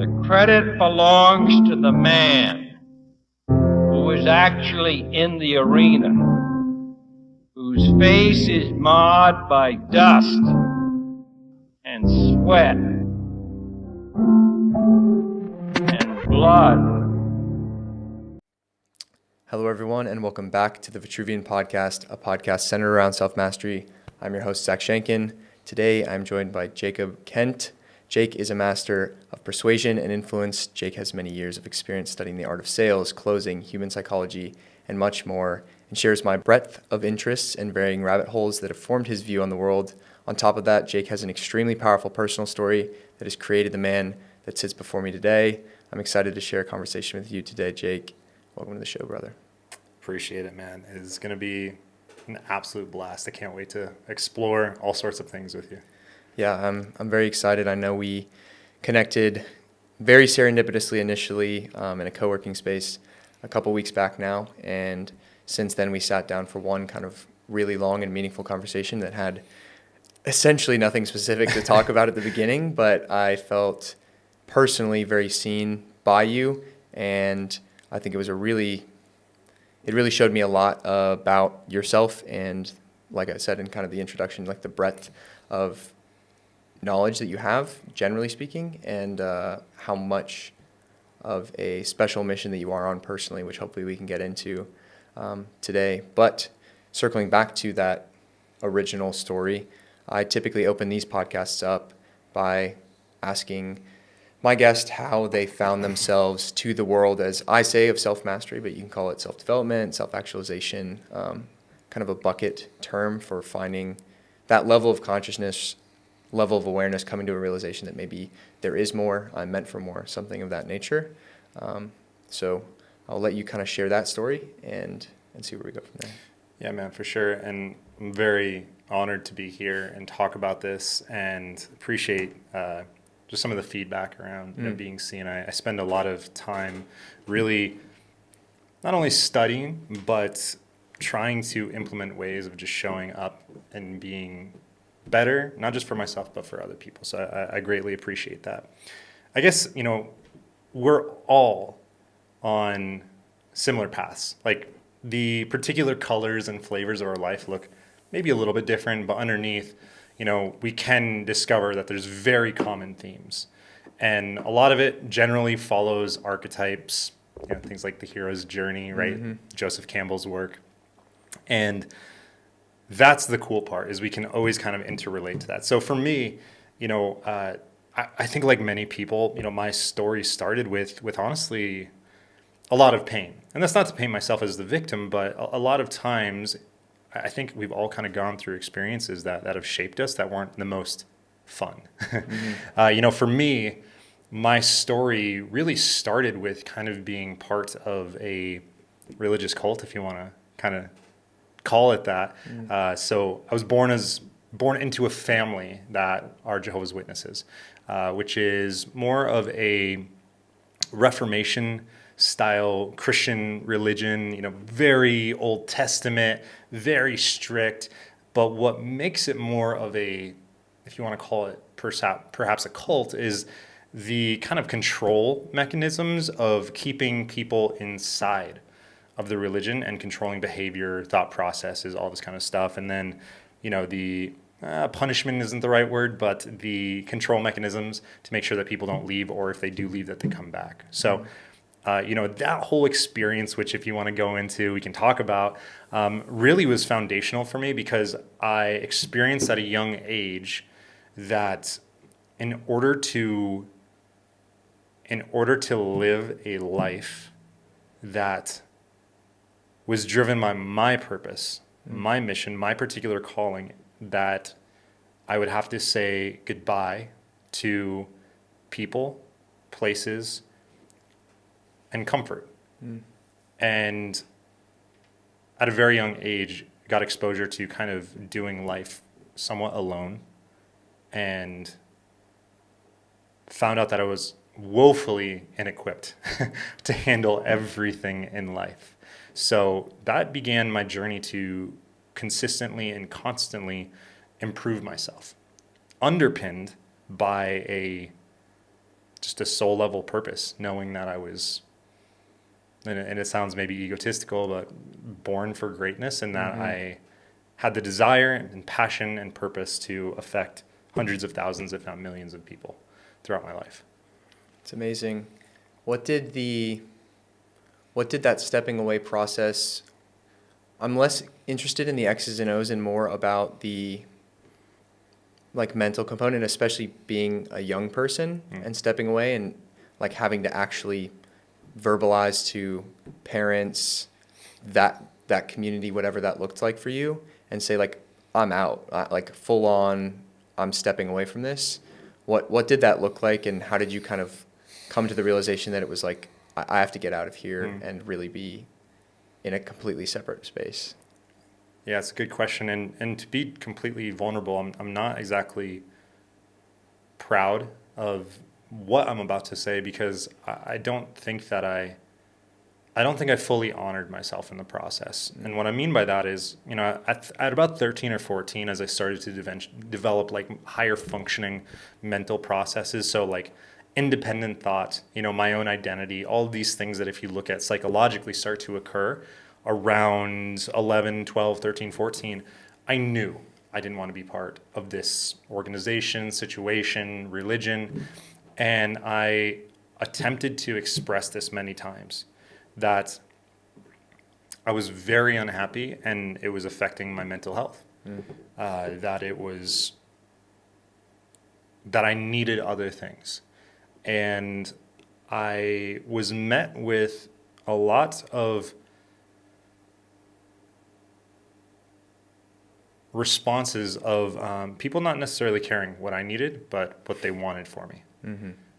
The credit belongs to the man who is actually in the arena, whose face is marred by dust and sweat and blood. Hello, everyone, and welcome back to the Vitruvian Podcast, a podcast centered around self-mastery. I'm your host, Zach Shankin. Today, I'm joined by Jacob Kent. Jake is a master of persuasion and influence. Jake has many years of experience studying the art of sales, closing, human psychology, and much more, and shares my breadth of interests and varying rabbit holes that have formed his view on the world. On top of that, Jake has an extremely powerful personal story that has created the man that sits before me today. I'm excited to share a conversation with you today, Jake. Welcome to the show, brother. Appreciate it, man. It's going to be an absolute blast. I can't wait to explore all sorts of things with you. Yeah, I'm very excited. I know we connected very serendipitously initially in a co-working space a couple weeks back now, and since then we sat down for one kind of really long and meaningful conversation that had essentially nothing specific to talk about at the beginning, but I felt personally very seen by you, and I think it really showed me a lot about yourself and, like I said in kind of the introduction, like the breadth of knowledge that you have, generally speaking, and how much of a special mission that you are on personally, which hopefully we can get into today. But circling back to that original story, I typically open these podcasts up by asking my guest how they found themselves to the world, as I say, of self-mastery, but you can call it self-development, self-actualization, kind of a bucket term for finding that level of consciousness, level of awareness, coming to a realization that maybe there is more, I'm meant for more, something of that nature. So I'll let you kind of share that story and see where we go from there. Yeah, man, for sure. And I'm very honored to be here and talk about this, and appreciate just some of the feedback around being seen. I spend a lot of time really not only studying, but trying to implement ways of just showing up and being better, not just for myself, but for other people. So I greatly appreciate that. I guess, we're all on similar paths. Like, the particular colors and flavors of our life look maybe a little bit different, but underneath, we can discover that there's very common themes. And a lot of it generally follows archetypes, things like the hero's journey, right? Mm-hmm. Joseph Campbell's work. And that's the cool part, is we can always kind of interrelate to that. So for me, I think, like many people, my story started with honestly a lot of pain. And that's not to paint myself as the victim, but a lot of times I think we've all kind of gone through experiences that have shaped us that weren't the most fun. Mm-hmm. For me, my story really started with kind of being part of a religious cult, if you want to kind of call it that. So I was born into a family that are Jehovah's Witnesses, which is more of a Reformation style Christian religion, very Old Testament, very strict. But what makes it more of a, if you want to call it perhaps a cult, is the kind of control mechanisms of keeping people inside of the religion and controlling behavior, thought processes, all this kind of stuff. And then, the punishment isn't the right word, but the control mechanisms to make sure that people don't leave, or if they do leave, that they come back. So, that whole experience, which if you want to go into, we can talk about, really was foundational for me, because I experienced at a young age that in order to live a life that was driven by my purpose, my mission, my particular calling, that I would have to say goodbye to people, places, and comfort. And at a very young age, got exposure to kind of doing life somewhat alone, and found out that I was woefully inequipped to handle everything in life. So that began my journey to consistently and constantly improve myself, underpinned by a just a soul level purpose, knowing that I was, and it sounds maybe egotistical, but born for greatness, and that I had the desire and passion and purpose to affect hundreds of thousands, if not millions of people throughout my life. It's amazing. What did that stepping away process? I'm less interested in the X's and O's and more about the like mental component, especially being a young person and stepping away and like having to actually verbalize to parents that community, whatever that looked like for you, and say like, I'm out, like full on, I'm stepping away from this. What did that look like, and how did you kind of come to the realization that it was like, I have to get out of here and really be in a completely separate space? Yeah, it's a good question. And to be completely vulnerable, I'm not exactly proud of what I'm about to say, because I don't think I fully honored myself in the process. And what I mean by that is, at about 13 or 14, as I started to develop like higher functioning mental processes, so like independent thought, my own identity, all of these things that if you look at psychologically start to occur around 11, 12, 13, 14, I knew I didn't want to be part of this organization, situation, religion. And I attempted to express this many times, that I was very unhappy and it was affecting my mental health. That I needed other things. And I was met with a lot of responses of people not necessarily caring what I needed, but what they wanted for me.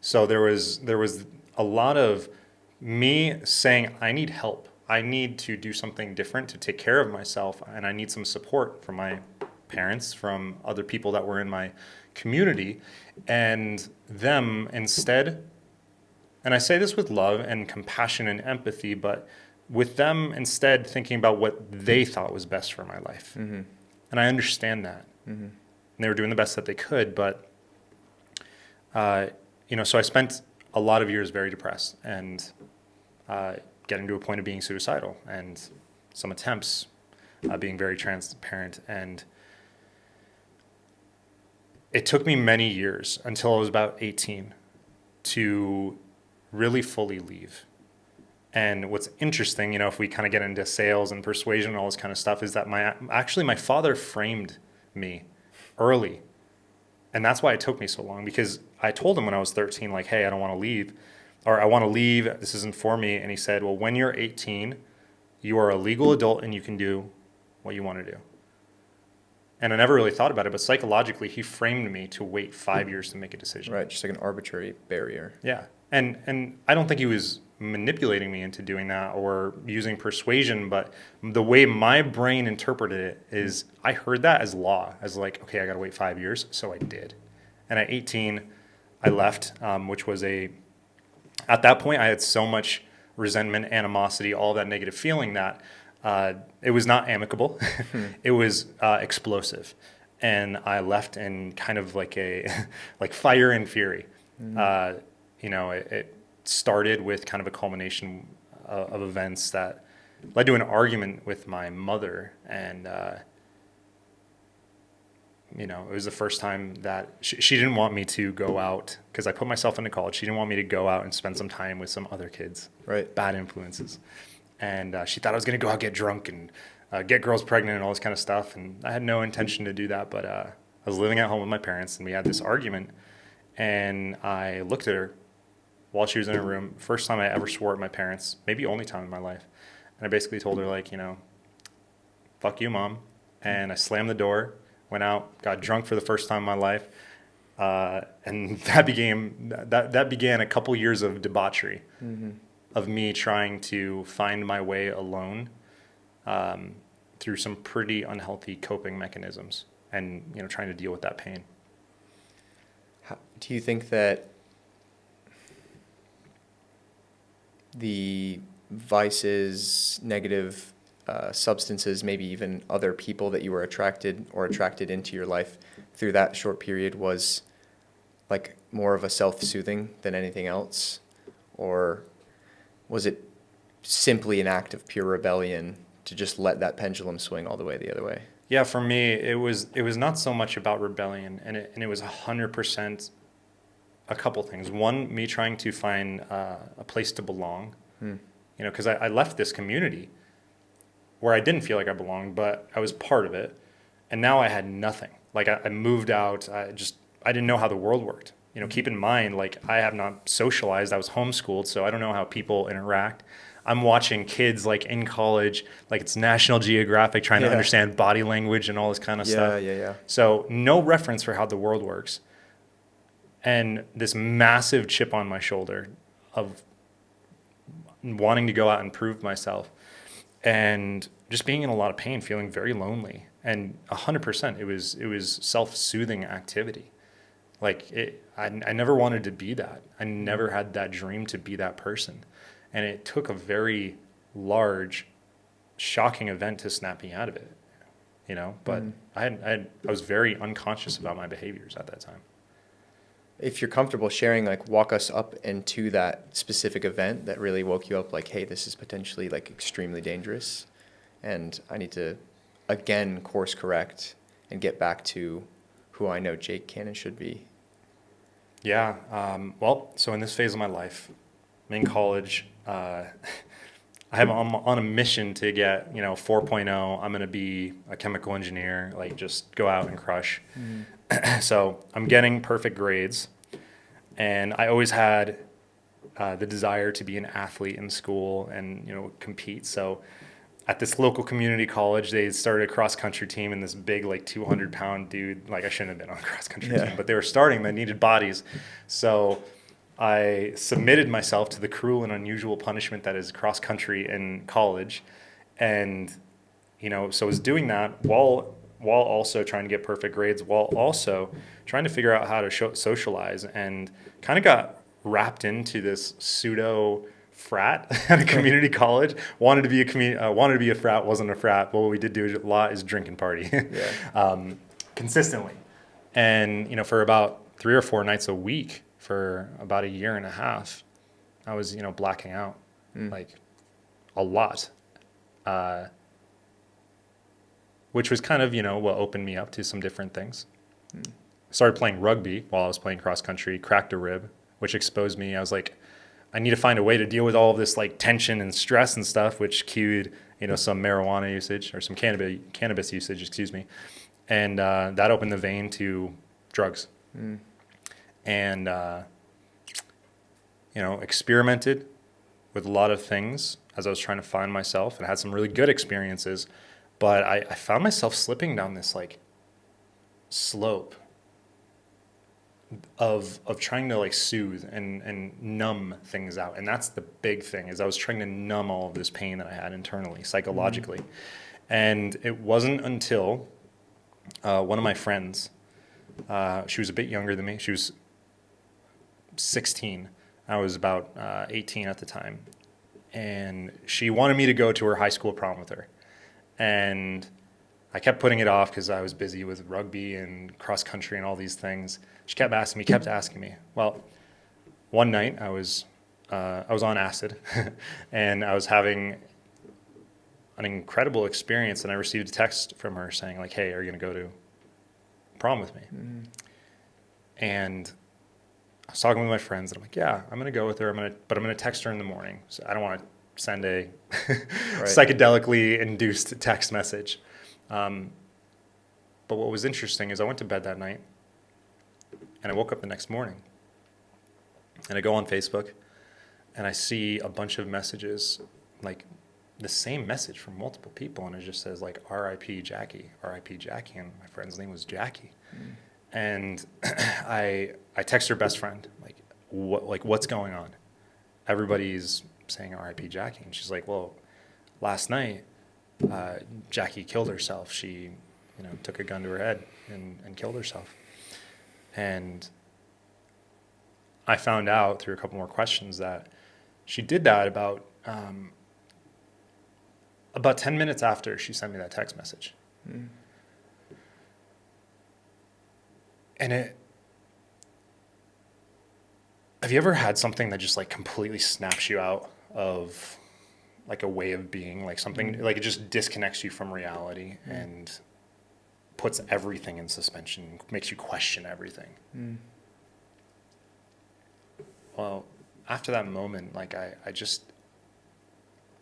So there was a lot of me saying, I need help. I need to do something different to take care of myself, and I need some support from my parents, from other people that were in my community, and them instead, and I say this with love and compassion and empathy, but with them instead thinking about what they thought was best for my life. And I understand that. And they were doing the best that they could, but, so I spent a lot of years very depressed and getting to a point of being suicidal, and some attempts being very transparent. And it took me many years until I was about 18 to really fully leave. And what's interesting, if we kind of get into sales and persuasion and all this kind of stuff, is that my father framed me early. And that's why it took me so long, because I told him when I was 13, like, hey, I don't want to leave, or I want to leave, this isn't for me. And he said, well, when you're 18, you are a legal adult and you can do what you want to do. And I never really thought about it, but psychologically, he framed me to wait 5 years to make a decision. Right, just like an arbitrary barrier. Yeah. And I don't think he was manipulating me into doing that or using persuasion, but the way my brain interpreted it is I heard that as law, as like, okay, I got to wait 5 years. So I did. And at 18, I left, which was at that point, I had so much resentment, animosity, all that negative feeling that it was not amicable. It was explosive. And I left in kind of like like fire and fury. It started with kind of a culmination of events that led to an argument with my mother. And, it was the first time that she didn't want me to go out, because I put myself into college. She didn't want me to go out and spend some time with some other kids, right? Bad influences. And she thought I was going to go out, get drunk, and get girls pregnant and all this kind of stuff. And I had no intention to do that. But I was living at home with my parents, and we had this argument. And I looked at her while she was in her room. First time I ever swore at my parents, maybe only time in my life. And I basically told her, like, fuck you, Mom. And I slammed the door, went out, got drunk for the first time in my life. And that began a couple years of debauchery, of me trying to find my way alone through some pretty unhealthy coping mechanisms, and trying to deal with that pain. Do you think that the vices, negative substances, maybe even other people that you were attracted into your life through that short period was like more of a self-soothing than anything else? Or was it simply an act of pure rebellion to just let that pendulum swing all the way the other way? Yeah, for me, it was not so much about rebellion, and it was 100% a couple things. One, me trying to find a place to belong, because I left this community where I didn't feel like I belonged, but I was part of it, and now I had nothing. Like I moved out, I didn't know how the world worked. Keep in mind, like I have not socialized. I was homeschooled, so I don't know how people interact. I'm watching kids like in college, like it's National Geographic, trying to understand body language and all this kind of stuff. Yeah. So no reference for how the world works. And this massive chip on my shoulder of wanting to go out and prove myself and just being in a lot of pain, feeling very lonely. And 100%, it was self-soothing activity. Like I never wanted to be that. I never had that dream to be that person. And it took a very large, shocking event to snap me out of it, But I was very unconscious about my behaviors at that time. If you're comfortable sharing, like walk us up into that specific event that really woke you up, like, hey, this is potentially like extremely dangerous, and I need to again course correct and get back to who I know Jake can and should be. Yeah. Well, so in this phase of my life, I'm in college. I'm on a mission to get 4.0. I'm going to be a chemical engineer, like just go out and crush. So I'm getting perfect grades, and I always had the desire to be an athlete in school and compete. So at this local community college, they started a cross country team, and this big like 200-pound dude, like I shouldn't have been on a cross country team, but they were starting. They needed bodies, so I submitted myself to the cruel and unusual punishment that is cross country in college, and so I was doing that while also trying to get perfect grades, while also trying to figure out how to socialize, and kind of got wrapped into this pseudo frat at a community college. Wanted to be a frat, wasn't a frat. But what we did do a lot is drink and party consistently, and for about 3 or 4 nights a week for about a year and a half, I was blacking out like a lot. Which was kind of, what opened me up to some different things. Started playing rugby while I was playing cross country, cracked a rib, which exposed me. I was like, I need to find a way to deal with all of this like tension and stress and stuff, which cued, some marijuana usage or some cannabis usage, excuse me. And that opened the vein to drugs. And, experimented with a lot of things as I was trying to find myself, and had some really good experiences. But I found myself slipping down this like slope of trying to like soothe and numb things out. And that's the big thing, is I was trying to numb all of this pain that I had internally, psychologically. And it wasn't until one of my friends, she was a bit younger than me. She was 16. I was about 18 at the time. And she wanted me to go to her high school prom with her. And I kept putting it off because I was busy with rugby and cross country and all these things. She kept asking me. Well, one night I was on acid and I was having an incredible experience, and I received a text from her saying like, hey, are you going to go to prom with me? And I was talking with my friends, and I'm like, yeah, I'm going to go with her. But I'm going to text her in the morning. So I don't want to send a psychedelically induced text message. But what was interesting is I went to bed that night, and I woke up the next morning, and I go on Facebook, and I see a bunch of messages, like the same message from multiple people, and it just says like R.I.P. Jackie, R.I.P. Jackie, and my friend's name was Jackie. And I text her best friend, like, what's going on? Everybody's saying R.I.P. Jackie, and she's like, well, last night Jackie killed herself. She took a gun to her head and killed herself. And I found out through a couple more questions that she did that about 10 minutes after she sent me that text message. And Have you ever had something that just like completely snaps you out of like a way of being, like something like it just disconnects you from reality and puts everything in suspension, makes you question everything? Well, after that moment, like I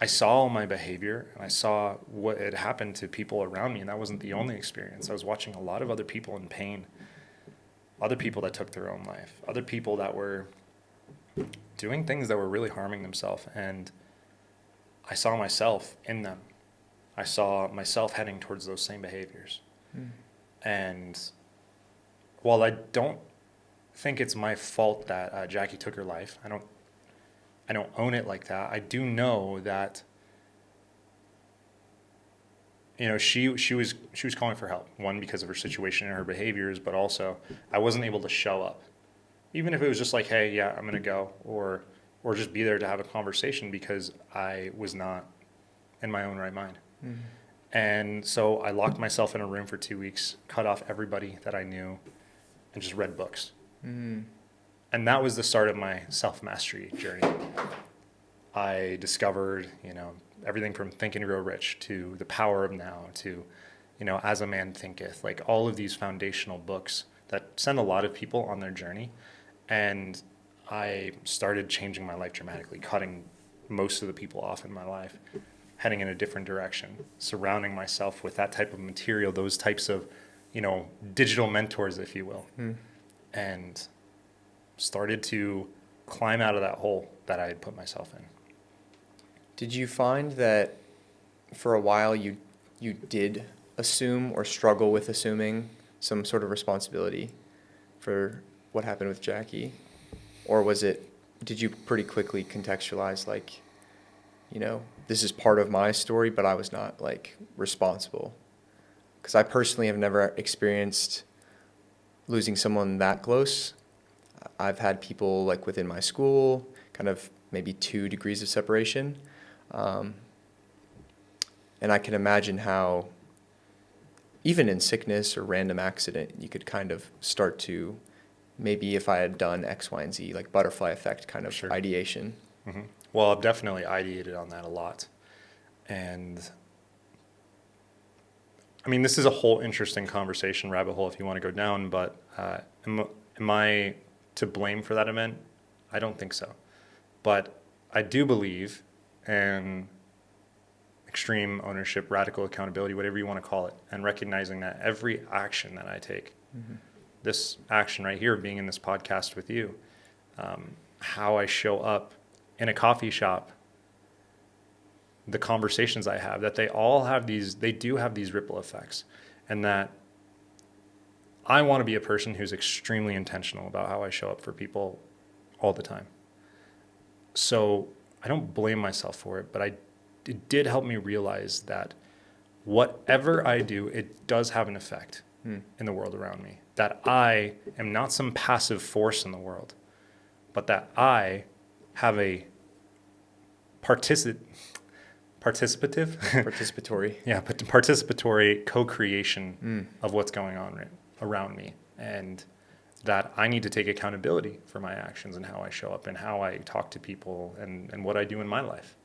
saw my behavior and I saw what had happened to people around me, and that wasn't the only experience. I was watching a lot of other people in pain, other people that took their own life, other people that were doing things that were really harming themselves, and I saw myself in them. I saw myself heading towards those same behaviors. And while I don't think it's my fault that Jackie took her life, I don't own it like that. I do know that, you know, she was calling for help. One, because of her situation and her behaviors, but also I wasn't able to show up, even if it was just like, hey, yeah, I'm gonna go, or just be there to have a conversation, because I was not in my own right mind. And so I locked myself in a room for 2 weeks, cut off everybody that I knew, and just read books. And that was the start of my self-mastery journey. I discovered, you know, everything from Think and Grow Rich to The Power of Now to, you know, As a Man Thinketh, like all of these foundational books that send a lot of people on their journey. And I started changing my life dramatically, cutting most of the people off in my life, heading in a different direction, surrounding myself with that type of material, those types of, you know, digital mentors, if you will. And started to climb out of that hole that I had put myself in. Did you find that for a while you did assume or struggle with assuming some sort of responsibility for what happened with Jackie? Or did you pretty quickly contextualize, like, you know, this is part of my story, but I was not, like, responsible? Because I personally have never experienced losing someone that close. I've had people, like, within my school, kind of maybe 2 degrees of separation. And I can imagine how, even in sickness or random accident, you could kind of start to, maybe if I had done X, Y, and Z, like butterfly effect kind of ideation. Well, I've definitely ideated on that a lot. And I mean, this is a whole interesting conversation rabbit hole if you want to go down, but am I to blame for that event? I don't think so. But I do believe in extreme ownership, radical accountability, whatever you want to call it, and recognizing that every action that I take, this action right here, being in this podcast with you, how I show up in a coffee shop, the conversations I have, that they do have these ripple effects, and that I want to be a person who's extremely intentional about how I show up for people all the time. So I don't blame myself for it, but it did help me realize that whatever I do, it does have an effect in the world around me. That I am not some passive force in the world, but that I have a participatory co-creation of what's going on around me, and that I need to take accountability for my actions and how I show up and how I talk to people and what I do in my life.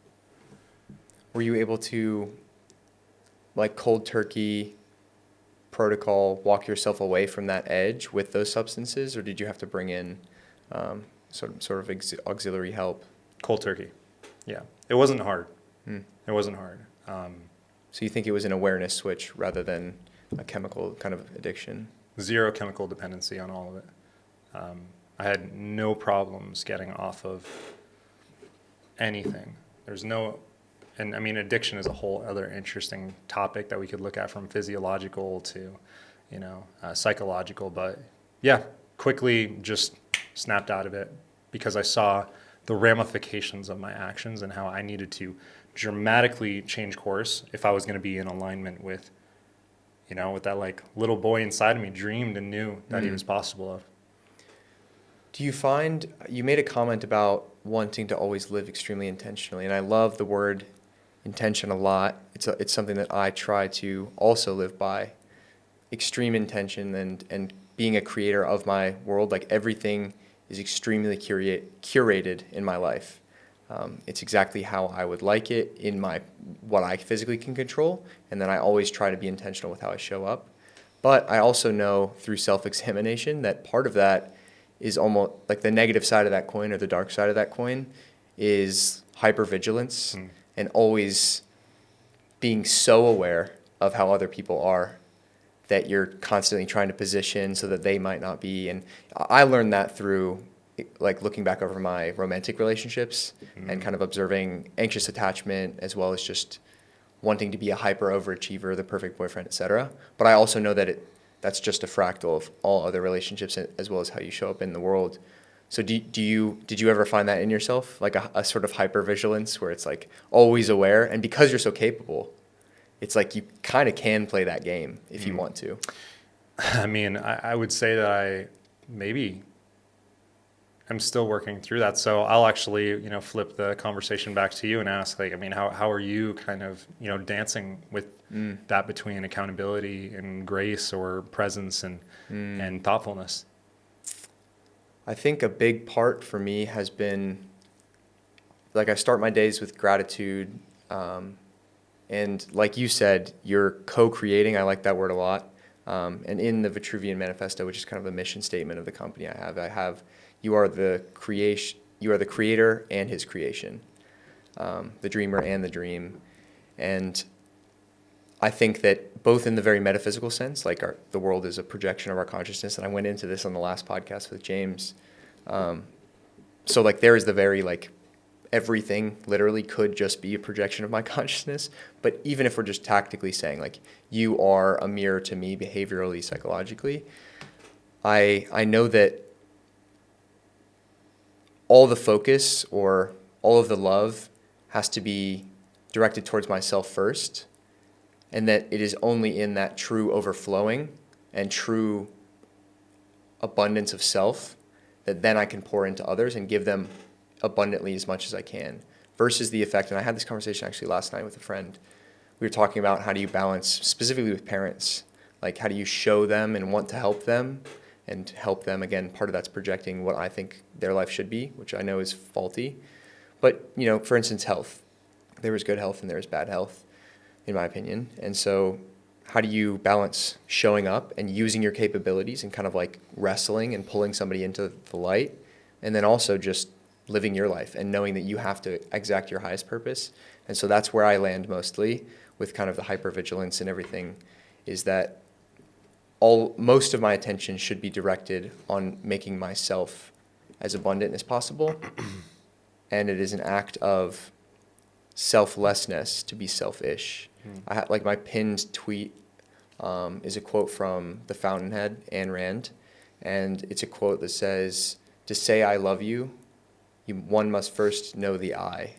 Were you able to, like, cold turkey protocol, walk yourself away from that edge with those substances, or did you have to bring in sort of auxiliary help? Cold turkey. Yeah. It wasn't hard. It wasn't hard. So you think it was an awareness switch rather than a chemical kind of addiction? Zero chemical dependency on all of it. I had no problems getting off of anything. And I mean, addiction is a whole other interesting topic that we could look at, from physiological to, you know, psychological. But yeah, quickly just snapped out of it because I saw the ramifications of my actions and how I needed to dramatically change course if I was going to be in alignment with, you know, with that, like, little boy inside of me dreamed and knew that he was possible of. Do you find, you made a comment about wanting to always live extremely intentionally, and I love the word intention a lot. It's something that I try to also live by. Extreme intention and being a creator of my world, like everything is extremely curated in my life. It's exactly how I would like it in what I physically can control, and then I always try to be intentional with how I show up. But I also know through self-examination that part of that is almost like the negative side of that coin, or the dark side of that coin, is hypervigilance and always being so aware of how other people are that you're constantly trying to position so that they might not be. And I learned that through like looking back over my romantic relationships and kind of observing anxious attachment, as well as just wanting to be a hyper overachiever, the perfect boyfriend, etc. But I also know that that's just a fractal of all other relationships, as well as how you show up in the world. So did you ever find that in yourself, like a sort of hypervigilance where it's like always aware, and because you're so capable, it's like you kind of can play that game if you want to? I mean, I would say that I'm still working through that. So I'll actually, flip the conversation back to you and ask, like, I mean, how are you kind of, dancing with that between accountability and grace, or presence and thoughtfulness? I think a big part for me has been, like, I start my days with gratitude. And like you said, you're co-creating. I like that word a lot. And in the Vitruvian Manifesto, which is kind of the mission statement of the company I have, you are the creator and his creation, the dreamer and the dream. And I think that both in the very metaphysical sense, like the world is a projection of our consciousness, and I went into this on the last podcast with James. So like there is the very like everything literally could just be a projection of my consciousness. But even if we're just tactically saying like you are a mirror to me behaviorally, psychologically, I know that all the focus or all of the love has to be directed towards myself first, and that it is only in that true overflowing and true abundance of self that then I can pour into others and give them abundantly as much as I can, versus the effect. And I had this conversation actually last night with a friend. We were talking about how do you balance, specifically with parents, like how do you show them and want to help them and help them. Again, part of that's projecting what I think their life should be, which I know is faulty. But, for instance, health. There is good health and there is bad health, in my opinion. And so how do you balance showing up and using your capabilities and kind of like wrestling and pulling somebody into the light, and then also just living your life and knowing that you have to exact your highest purpose? And so that's where I land mostly with kind of the hypervigilance and everything, is that most of my attention should be directed on making myself as abundant as possible. And it is an act of selflessness to be selfish. Like my pinned tweet is a quote from The Fountainhead, Ayn Rand, and it's a quote that says, "To say I love you, one must first know the I."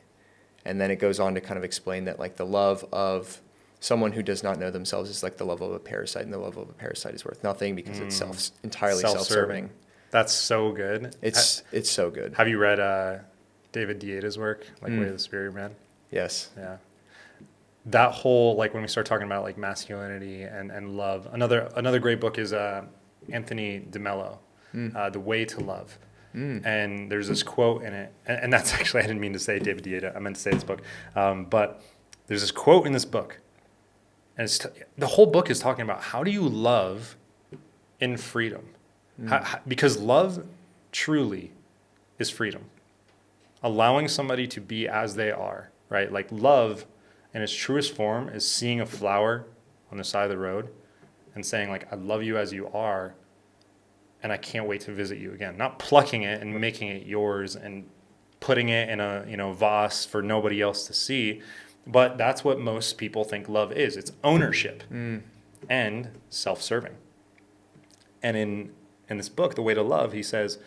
And then it goes on to kind of explain that like the love of someone who does not know themselves is like the love of a parasite, and the love of a parasite is worth nothing because it's entirely self-serving. That's so good. It's so good. Have you read David Dieda's work, like Way of the Superior Man? Yes. Yeah. That whole, like when we start talking about like masculinity and love, another great book is Anthony DeMello, The Way to Love. And there's this quote in it, and that's actually, I didn't mean to say David Dieda, I meant to say this book, but there's this quote in this book, and the whole book is talking about how do you love in freedom, because love truly is freedom, allowing somebody to be as they are, right? Like love in its truest form is seeing a flower on the side of the road and saying like, I love you as you are, and I can't wait to visit you again. Not plucking it and making it yours and putting it in a vase for nobody else to see. But that's what most people think love is. It's ownership and self-serving. And in this book, The Way to Love, he says,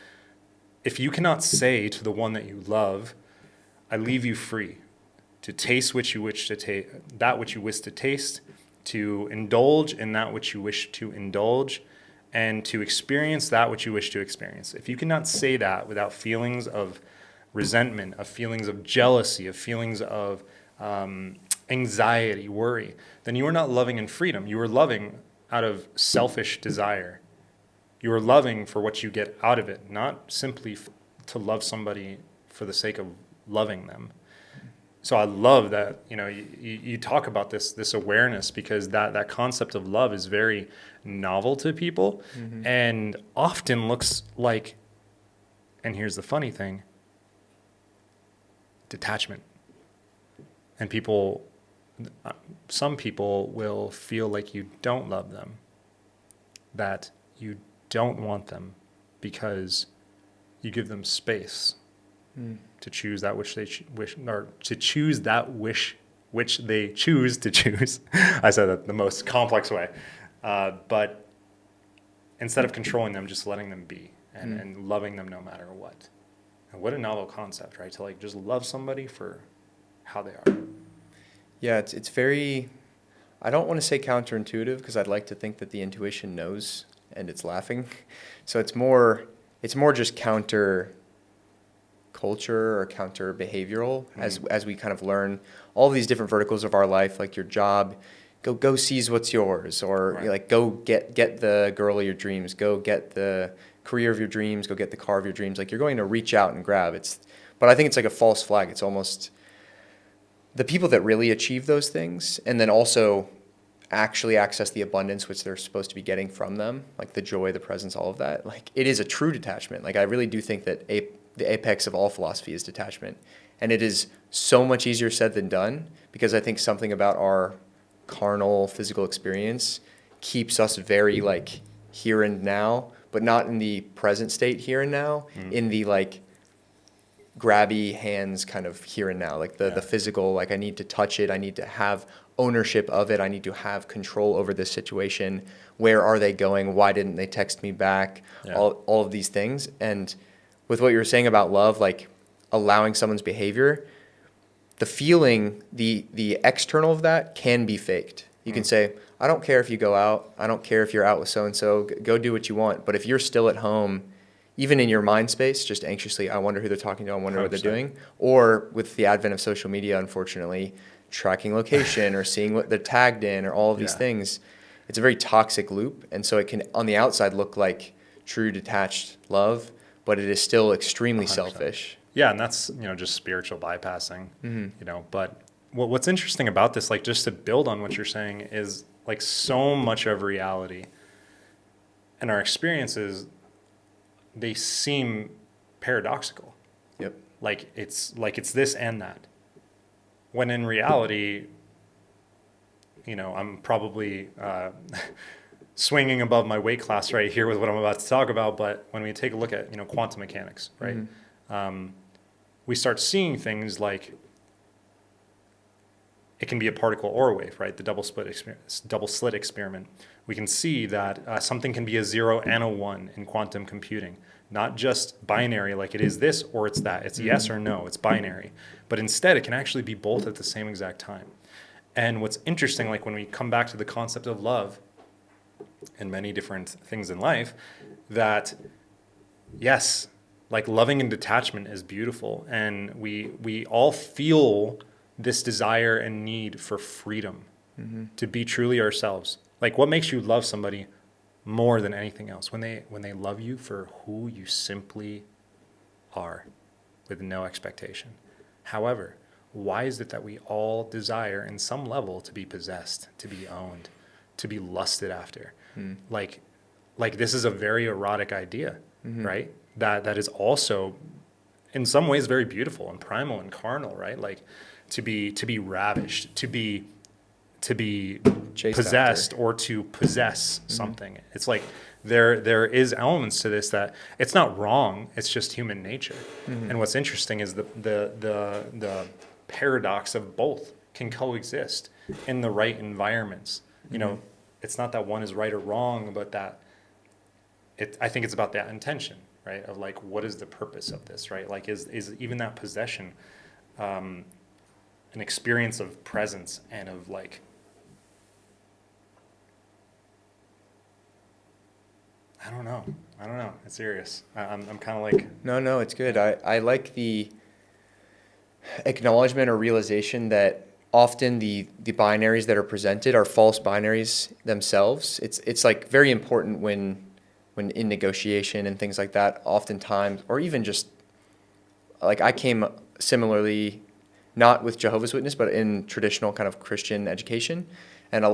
if you cannot say to the one that you love, I leave you free to taste which you wish to taste, that which you wish to taste, to indulge in that which you wish to indulge, and to experience that which you wish to experience. If you cannot say that without feelings of resentment, of feelings of jealousy, of feelings of anxiety, worry, then you are not loving in freedom. You are loving out of selfish desire. You are loving for what you get out of it, not simply to love somebody for the sake of loving them. So I love that, you talk about this awareness, because that concept of love is very novel to people, and often looks like, and here's the funny thing, detachment. And some people will feel like you don't love them, that you don't want them, because you give them space to choose that which they wish, or to choose that which they choose to choose. I said that the most complex way, but instead of controlling them, just letting them be, and loving them no matter what. And what a novel concept, right? To just love somebody for how they are. Yeah, it's very, I don't want to say counterintuitive, because I'd like to think that the intuition knows and it's laughing. So it's more just counter culture or counter behavioral as we kind of learn all these different verticals of our life, like your job, go seize what's yours, or Right. go get the girl of your dreams, go get the career of your dreams, go get the car of your dreams. Like, you're going to reach out and grab. But I think it's like a false flag. It's almost the people that really achieve those things, and then also actually access the abundance which they're supposed to be getting from them, like the joy, the presence, all of that. Like, it is a true detachment. Like, I really do think that the apex of all philosophy is detachment. And it is so much easier said than done, because I think something about our carnal physical experience keeps us very like here and now, but not in the present state here and now, in the like grabby hands kind of here and now, like the physical, like I need to touch it, I need to have ownership of it, I need to have control over this situation. Where are they going? Why didn't they text me back? Yeah. All of these things. And with what you were saying about love, like allowing someone's behavior, the feeling, the external of that can be faked. You can say, I don't care if you go out, I don't care if you're out with so-and-so, go do what you want. But if you're still at home, even in your mind space, just anxiously, I wonder who they're talking to, I wonder what they're 100%. doing. Or with the advent of social media, unfortunately, tracking location or seeing what they're tagged in or all of these things, it's a very toxic loop. And so it can, on the outside, look like true detached love, but it is still extremely 100%. selfish. Yeah, and that's, just spiritual bypassing, but what's interesting about this, like, just to build on what you're saying, is like so much of reality and our experiences, they seem paradoxical. Yep. Like it's this and that. When in reality, I'm probably swinging above my weight class right here with what I'm about to talk about. But when we take a look at, quantum mechanics, right? We start seeing things like it can be a particle or a wave, right? The double slit experiment. We can see that something can be a 0 and a 1 in quantum computing, not just binary like it is this or it's that. It's yes or no. It's binary. But instead, it can actually be both at the same exact time. And what's interesting, like when we come back to the concept of love and many different things in life, that yes, like loving and detachment is beautiful. And we all feel this desire and need for freedom, to be truly ourselves. Like, what makes you love somebody more than anything else? When they love you for who you simply are, with no expectation. However, why is it that we all desire in some level to be possessed, to be owned, to be lusted after? Like this is a very erotic idea, right? That is also in some ways very beautiful and primal and carnal, right? Like to be ravished, to be Chased possessed, after. or to possess something. It's like there is elements to this that it's not wrong. It's just human nature. And what's interesting is the paradox of both can coexist in the right environments. It's not that one is right or wrong, but that I think it's about that intention, right? Of like, what is the purpose of this, right? Like, is even that possession an experience of presence and of like, I don't know. It's serious. I'm kind of like, No, it's good. I like the acknowledgement or realization that often the binaries that are presented are false binaries themselves. It's like very important when when in negotiation and things like that, oftentimes, or even just like I came similarly, not with Jehovah's Witness, but in traditional kind of Christian education. And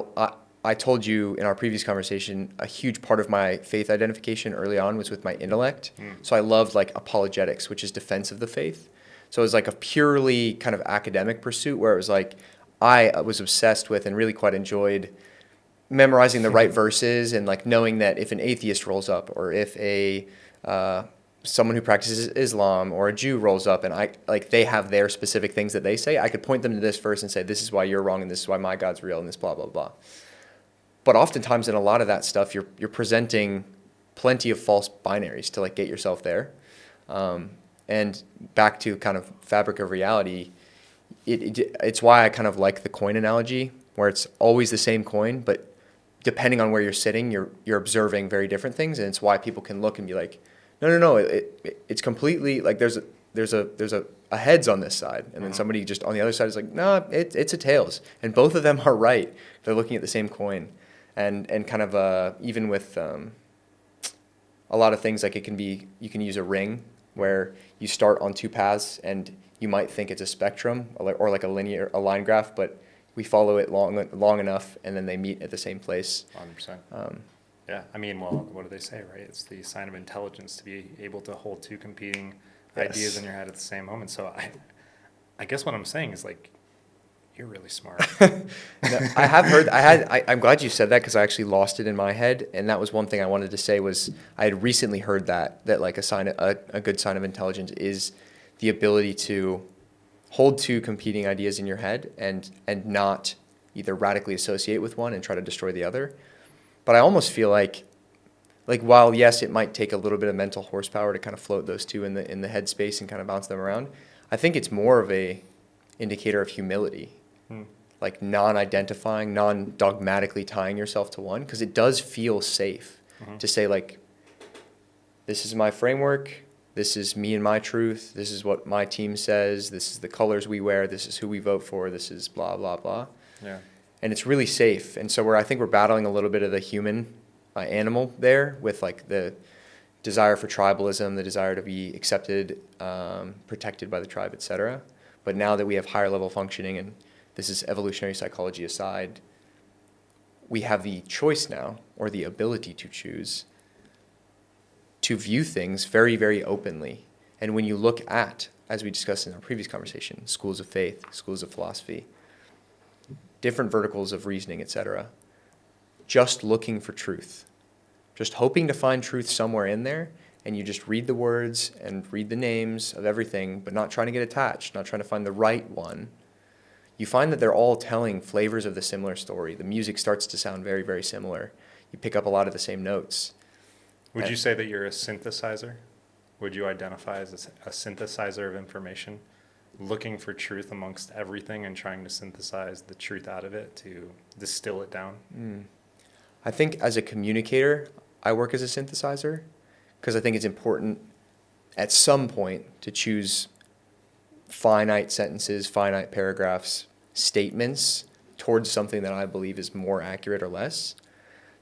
I told you in our previous conversation, a huge part of my faith identification early on was with my intellect. So I loved like apologetics, which is defense of the faith. So it was like a purely kind of academic pursuit where it was like I was obsessed with and really quite enjoyed memorizing the right verses and like knowing that if an atheist rolls up or if a someone who practices Islam or a Jew rolls up and I like they have their specific things that they say, I could point them to this verse and say, this is why you're wrong and this is why my God's real and this blah, blah, blah. But oftentimes in a lot of that stuff, you're presenting plenty of false binaries to like get yourself there. And back to kind of fabric of reality, it's why I kind of like the coin analogy, where it's always the same coin, but depending on where you're sitting, you're observing very different things, and it's why people can look and be like, no, it's completely like there's a heads on this side, and then somebody just on the other side is like, no, it's a tails, and both of them are right. They're looking at the same coin, and kind of even with a lot of things like you can use a ring where you start on two paths and you might think it's a spectrum or like a line graph, but we follow it long enough and then they meet at the same place. 100%. Yeah, I mean, well, what do they say, right? It's the sign of intelligence to be able to hold two competing ideas in your head at the same moment. So I guess what I'm saying is like, you're really smart. No, I have heard. I'm glad you said that because I actually lost it in my head, and that was one thing I wanted to say was I had recently heard that like a good sign of intelligence is the ability to hold two competing ideas in your head and not either radically associate with one and try to destroy the other. But I almost feel like while yes, it might take a little bit of mental horsepower to kind of float those two in the headspace and kind of bounce them around, I think it's more of a indicator of humility. Like non-identifying, non-dogmatically tying yourself to one, because it does feel safe to say like, this is my framework, this is me and my truth, this is what my team says, this is the colors we wear, this is who we vote for, this is blah, blah, blah. Yeah. And it's really safe. And so I think we're battling a little bit of the human animal there with like the desire for tribalism, the desire to be accepted, protected by the tribe, etc. But now that we have higher level functioning, and this is evolutionary psychology aside, we have the choice now, or the ability to choose, to view things very, very openly. And when you look at, as we discussed in our previous conversation, schools of faith, schools of philosophy, different verticals of reasoning, etc., just looking for truth, just hoping to find truth somewhere in there, and you just read the words and read the names of everything, but not trying to get attached, not trying to find the right one, you find that they're all telling flavors of the similar story. The music starts to sound very, very similar. You pick up a lot of the same notes. Would you say that you're a synthesizer? Would you identify as a synthesizer of information, looking for truth amongst everything and trying to synthesize the truth out of it to distill it down? I think as a communicator, I work as a synthesizer because I think it's important at some point to choose finite sentences, finite paragraphs, statements towards something that I believe is more accurate or less.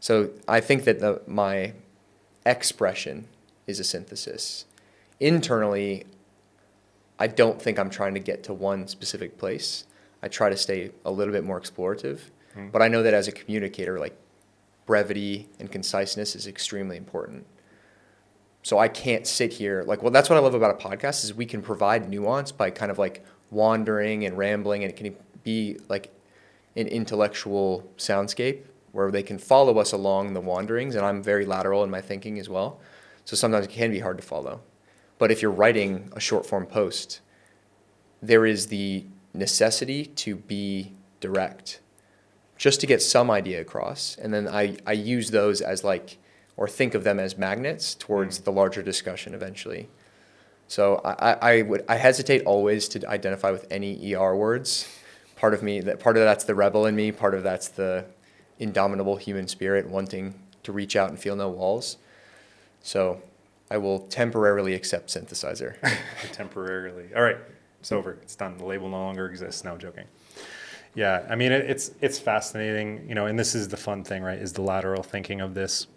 So I think that my expression is a synthesis. Internally, I don't think I'm trying to get to one specific place. I try to stay a little bit more explorative. But I know that as a communicator, like brevity and conciseness is extremely important. So I can't sit here that's what I love about a podcast is we can provide nuance by kind of like wandering and rambling, and it can be like an intellectual soundscape where they can follow us along the wanderings, and I'm very lateral in my thinking as well. So sometimes it can be hard to follow. But if you're writing a short form post, there is the necessity to be direct just to get some idea across. And then I use those as or think of them as magnets towards the larger discussion eventually. So I hesitate always to identify with any ER words. Part of that's the rebel in me, part of that's the indomitable human spirit wanting to reach out and feel no walls. So I will temporarily accept synthesizer. Temporarily. All right, it's over. It's done. The label no longer exists. No, I'm joking. Yeah, I mean, it's fascinating, and this is the fun thing, right, is the lateral thinking of this.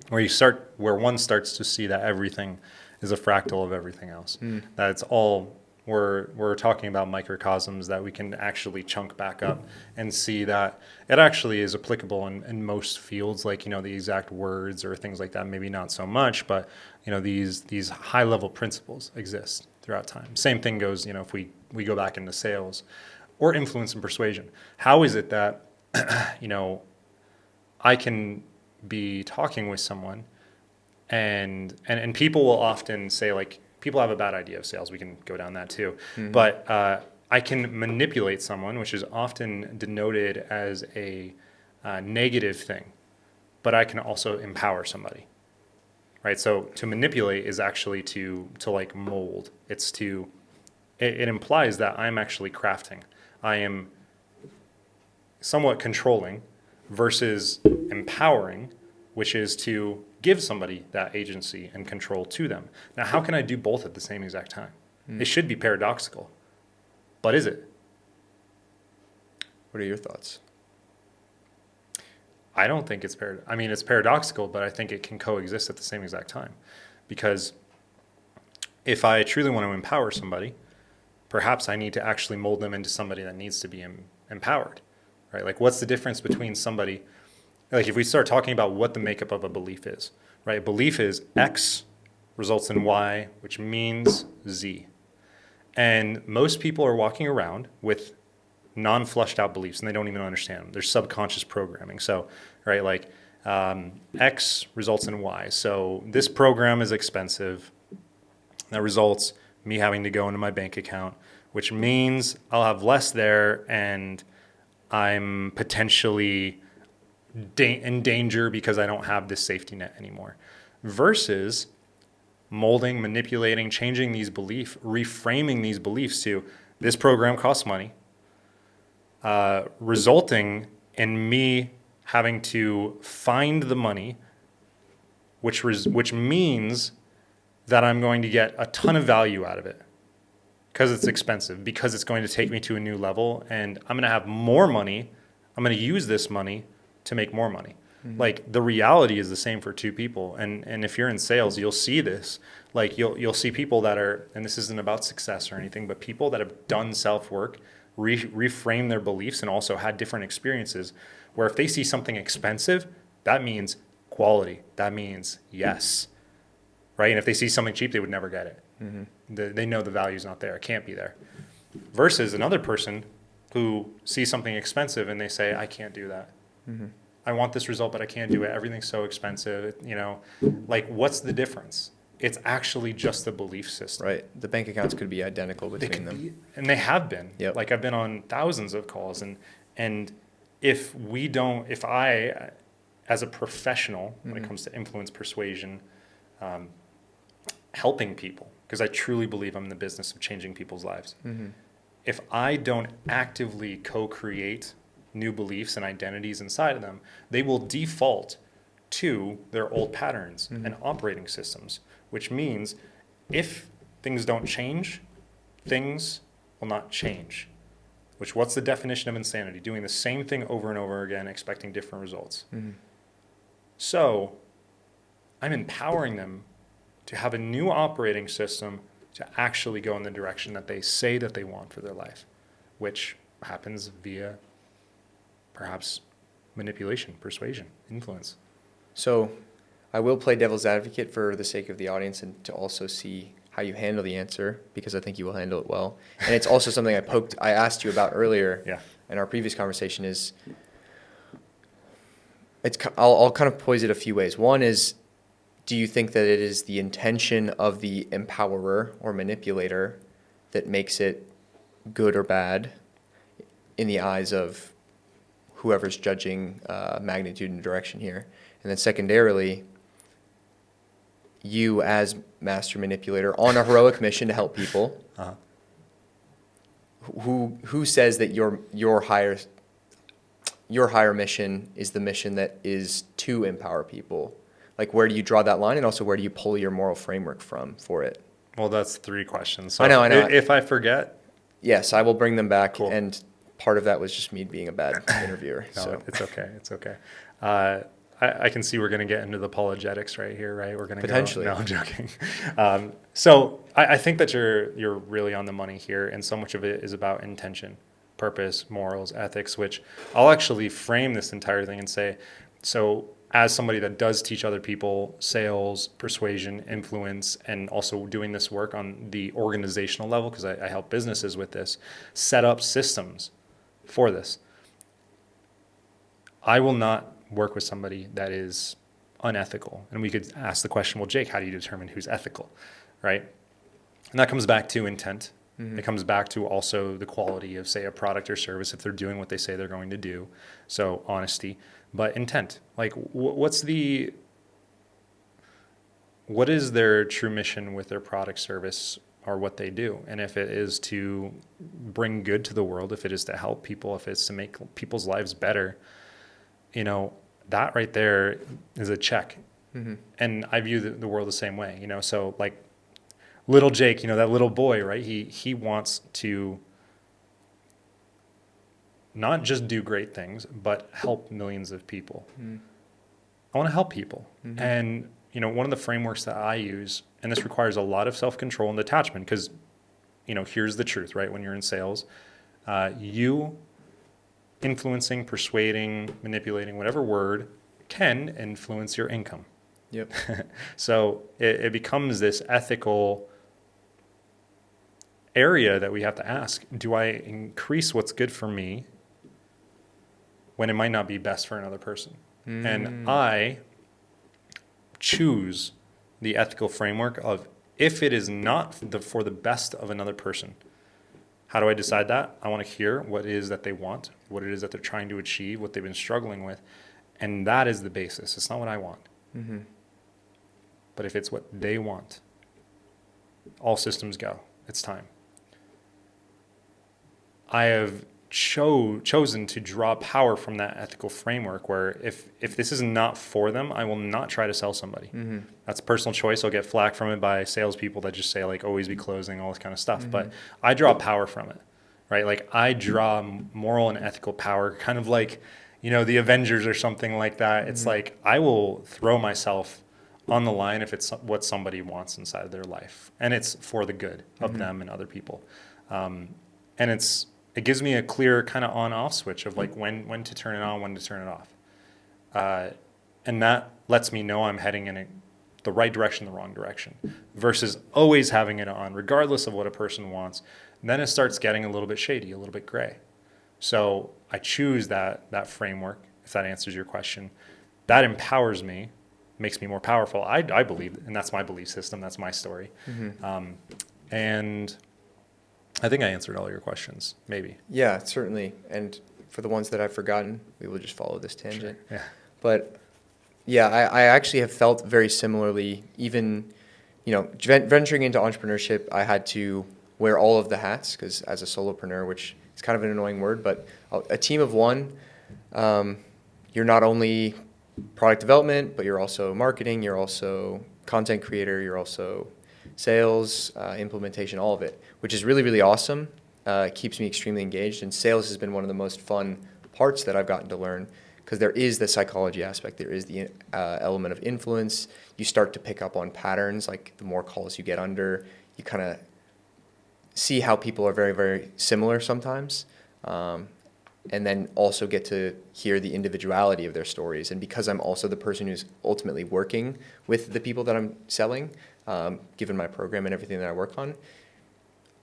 where one starts to see that everything is a fractal of everything else. That it's all, we're talking about microcosms that we can actually chunk back up and see that it actually is applicable in most fields, like, the exact words or things like that, maybe not so much, but, these high level principles exist throughout time. Same thing goes, if we go back into sales or influence and persuasion. How is it that, I can be talking with someone and people will often say, like, people have a bad idea of sales. We can go down that too. But I can manipulate someone, which is often denoted as a negative thing, but I can also empower somebody, right? So to manipulate is actually to like mold. It implies that I'm actually crafting. I am somewhat controlling versus empowering, which is to give somebody that agency and control to them. Now, how can I do both at the same exact time? It should be paradoxical, but is it? What are your thoughts? I don't think it's it's paradoxical, but I think it can coexist at the same exact time. Because if I truly want to empower somebody, perhaps I need to actually mold them into somebody that needs to be empowered, right? Like, what's the difference between somebody, like, if we start talking about what the makeup of a belief is, right? Belief is X results in Y, which means Z. And most people are walking around with non-flushed out beliefs, and they don't even understand them. They're subconscious programming. So, right, like, X results in Y. So this program is expensive. That results me having to go into my bank account, which means I'll have less there, and I'm potentially in danger because I don't have this safety net anymore. Versus molding, manipulating, changing these beliefs, reframing these beliefs to, this program costs money, resulting in me having to find the money, which means that I'm going to get a ton of value out of it because it's expensive, because it's going to take me to a new level, and I'm going to have more money. I'm going to use this money to make more money. Like, the reality is the same for two people. And if you're in sales, you'll see this. Like, you'll see people that are, and this isn't about success or anything, but people that have done self-work, reframe their beliefs, and also had different experiences where if they see something expensive, that means quality. That means yes, right? And if they see something cheap, they would never get it. They know the value's not there. It can't be there. Versus another person who sees something expensive and they say, I can't do that. I want this result, but I can't do it. Everything's so expensive. Like, what's the difference? It's actually just the belief system. Right. The bank accounts could be identical between them. And they have been. Yep. Like, I've been on thousands of calls, and if I, as a professional, when it comes to influence, persuasion, helping people, because I truly believe I'm in the business of changing people's lives. If I don't actively co-create new beliefs and identities inside of them, they will default to their old patterns and operating systems, which means if things don't change, things will not change. What's the definition of insanity? Doing the same thing over and over again, expecting different results. So I'm empowering them to have a new operating system to actually go in the direction that they say that they want for their life, which happens via perhaps manipulation, persuasion, influence. So I will play devil's advocate for the sake of the audience and to also see how you handle the answer, because I think you will handle it well. And it's also something I asked you about earlier in our previous conversation is, I'll kind of pose it a few ways. One is, do you think that it is the intention of the empowerer or manipulator that makes it good or bad in the eyes of whoever's judging magnitude and direction here? And then secondarily, you as master manipulator on a heroic mission to help people, who says that your higher mission is the mission that is to empower people? Like, where do you draw that line, and also where do you pull your moral framework from for it? Well, that's 3 questions. So I know. If I forget, yes, I will bring them back. Cool. And part of that was just me being a bad interviewer. no, so it's okay. It's okay. I can see we're going to get into the apologetics right here, right? We're going to Potentially. No, I'm joking. So I think that you're really on the money here, and so much of it is about intention, purpose, morals, ethics, which I'll actually frame this entire thing and say, so as somebody that does teach other people sales, persuasion, influence, and also doing this work on the organizational level, because I help businesses with this, set up systems for this. I will not work with somebody that is unethical. And we could ask the question, well, Jake, how do you determine who's ethical, right? And that comes back to intent. Mm-hmm. It comes back to also the quality of, say, a product or service, if they're doing what they say they're going to do. So honesty, but intent. Like, what is their true mission with their product, service, or what they do? And if it is to bring good to the world, if it is to help people, if it's to make people's lives better, you know, that right there is a check. Mm-hmm. And I view the world the same way, you know. So like little Jake, you know, that little boy, right? He wants to not just do great things, but help millions of people. Mm-hmm. I want to help people. Mm-hmm. And, you know, one of the frameworks that I use, and this requires a lot of self-control and detachment, because, you know, here's the truth, right? When you're in sales, you influencing, persuading, manipulating, whatever word, can influence your income. Yep. So it becomes this ethical area that we have to ask, do I increase what's good for me when it might not be best for another person? And I choose the ethical framework of, if it is not for the best of another person, how do I decide that? I want to hear what it is that they want, what it is that they're trying to achieve, what they've been struggling with. And that is the basis. It's not what I want. Mm-hmm. But if it's what they want, all systems go. It's time. I have chosen to draw power from that ethical framework where if this is not for them, I will not try to sell somebody. Mm-hmm. That's a personal choice. I'll get flack from it by salespeople that just say, like, always be closing, all this kind of stuff. Mm-hmm. But I draw power from it, right? Like, I draw moral and ethical power, kind of like, you know, the Avengers or something like that. It's like, I will throw myself on the line if it's what somebody wants inside of their life. And it's for the good of them and other people. And it gives me a clear kind of on-off switch of like when to turn it on, when to turn it off. And that lets me know I'm heading in the right direction, the wrong direction, versus always having it on, regardless of what a person wants. And then it starts getting a little bit shady, a little bit gray. So I choose that framework, if that answers your question. That empowers me, makes me more powerful. I believe, and that's my belief system, that's my story. Mm-hmm. And I think I answered all your questions, maybe. Yeah, certainly. And for the ones that I've forgotten, we will just follow this tangent. Sure. Yeah. But yeah, I actually have felt very similarly. Even, you know, venturing into entrepreneurship, I had to wear all of the hats, because as a solopreneur, which is kind of an annoying word, but a team of one, you're not only product development, but you're also marketing, you're also content creator, you're also sales, implementation, all of it, which is really, really awesome. It keeps me extremely engaged, and sales has been one of the most fun parts that I've gotten to learn, because there is the psychology aspect, there is the element of influence. You start to pick up on patterns, like the more calls you get under, you kind of see how people are very, very similar sometimes, and then also get to hear the individuality of their stories. And because I'm also the person who's ultimately working with the people that I'm selling, given my program and everything that I work on,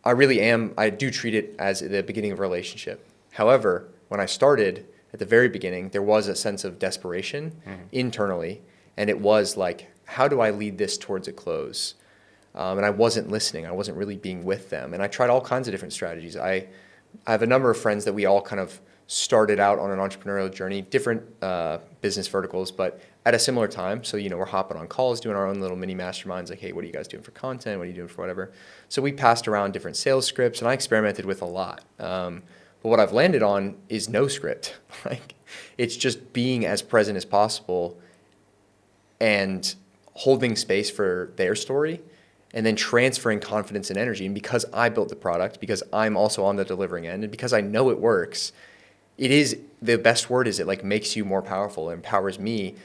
I do treat it as the beginning of a relationship. However, when I started at the very beginning, there was a sense of desperation internally, and it was like, how do I lead this towards a close? And I wasn't listening. I wasn't really being with them. And I tried all kinds of different strategies. I have a number of friends that we all kind of started out on an entrepreneurial journey, different business verticals, but at a similar time. So, you know, we're hopping on calls, doing our own little mini masterminds, like, hey, what are you guys doing for content? What are you doing for whatever? So we passed around different sales scripts, and I experimented with a lot. But what I've landed on is no script. Like, it's just being as present as possible and holding space for their story, and then transferring confidence and energy. And because I built the product, because I'm also on the delivering end, and because I know it works, it is, the best word is, it like makes you more powerful. It empowers me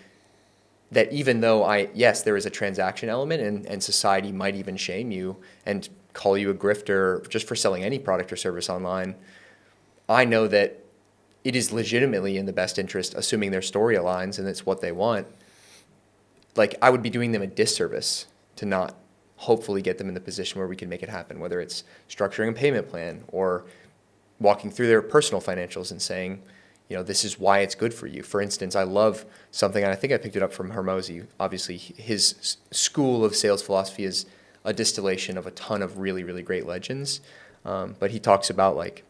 that even though yes, there is a transaction element, and society might even shame you and call you a grifter just for selling any product or service online, I know that it is legitimately in the best interest, assuming their story aligns and it's what they want. Like, I would be doing them a disservice to not hopefully get them in the position where we can make it happen, whether it's structuring a payment plan or walking through their personal financials and saying, this is why it's good for you. For instance, I love something, and I think I picked it up from Hermosi. Obviously, his school of sales philosophy is a distillation of a ton of really, really great legends. But he talks about, like,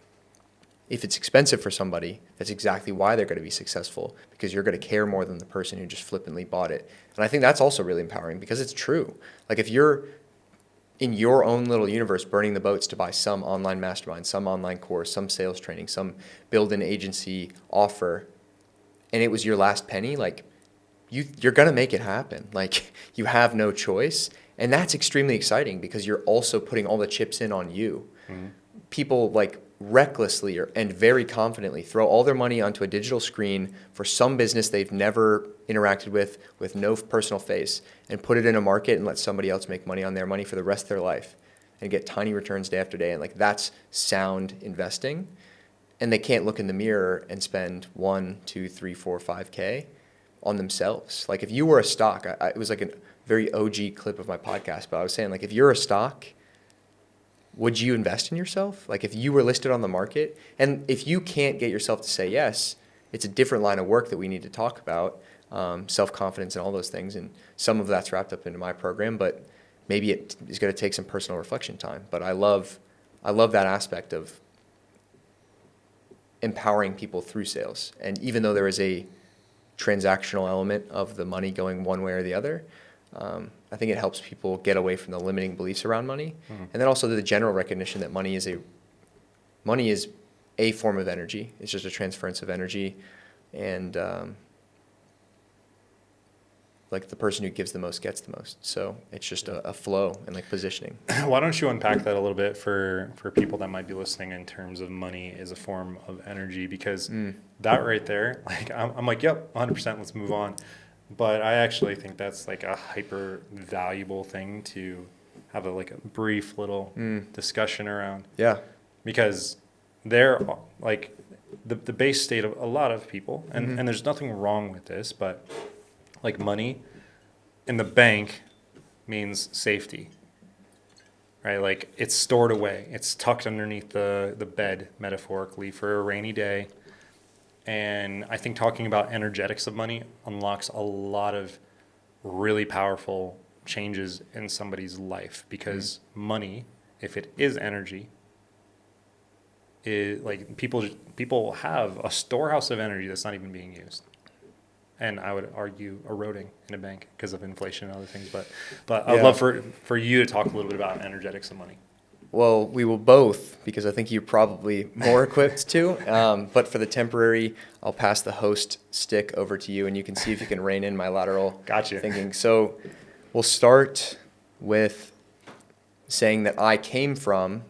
if it's expensive for somebody, that's exactly why they're going to be successful, because you're going to care more than the person who just flippantly bought it. And I think that's also really empowering, because it's true. Like, if you're in your own little universe burning the boats to buy some online mastermind, some online course, some sales training, some build an agency offer, and it was your last penny, like, you're going to make it happen. Like, you have no choice. And that's extremely exciting, because you're also putting all the chips in on you. Mm-hmm. People, like, recklessly and very confidently throw all their money onto a digital screen for some business they've never interacted with no personal face, and put it in a market and let somebody else make money on their money for the rest of their life and get tiny returns day after day. And, like, that's sound investing. And they can't look in the mirror and spend 1, 2, 3, 4, 5K on themselves. Like, if you were a stock, it was like a very OG clip of my podcast, but I was saying, like, if you're a stock, would you invest in yourself? Like, if you were listed on the market, and if you can't get yourself to say yes, it's a different line of work that we need to talk about, self-confidence and all those things. And some of that's wrapped up into my program, but maybe it is going to take some personal reflection time. But I love that aspect of empowering people through sales. And even though there is a transactional element of the money going one way or the other, I think it helps people get away from the limiting beliefs around money. Mm-hmm. And then also the general recognition that money is a form of energy. It's just a transference of energy. And like, the person who gives the most gets the most. So it's just a flow and, like, positioning. Why don't you unpack that a little bit for people that might be listening, in terms of money as a form of energy? Because that right there, like, I'm like, yep, 100%, let's move on. But I actually think that's, like, a hyper valuable thing to have a brief little discussion around. Yeah. Because they're, like, the base state of a lot of people, and there's nothing wrong with this, but, like, money in the bank means safety, right? Like, it's stored away. It's tucked underneath the bed, metaphorically, for a rainy day. And I think talking about energetics of money unlocks a lot of really powerful changes in somebody's life, because money, if it is energy, is, like, people have a storehouse of energy that's not even being used. And I would argue eroding in a bank because of inflation and other things. But I'd love for you to talk a little bit about energetics of money. Well, we will both, because I think you're probably more equipped to. But for the temporary, I'll pass the host stick over to you, and you can see if you can rein in my lateral thinking. So we'll start with saying that I came from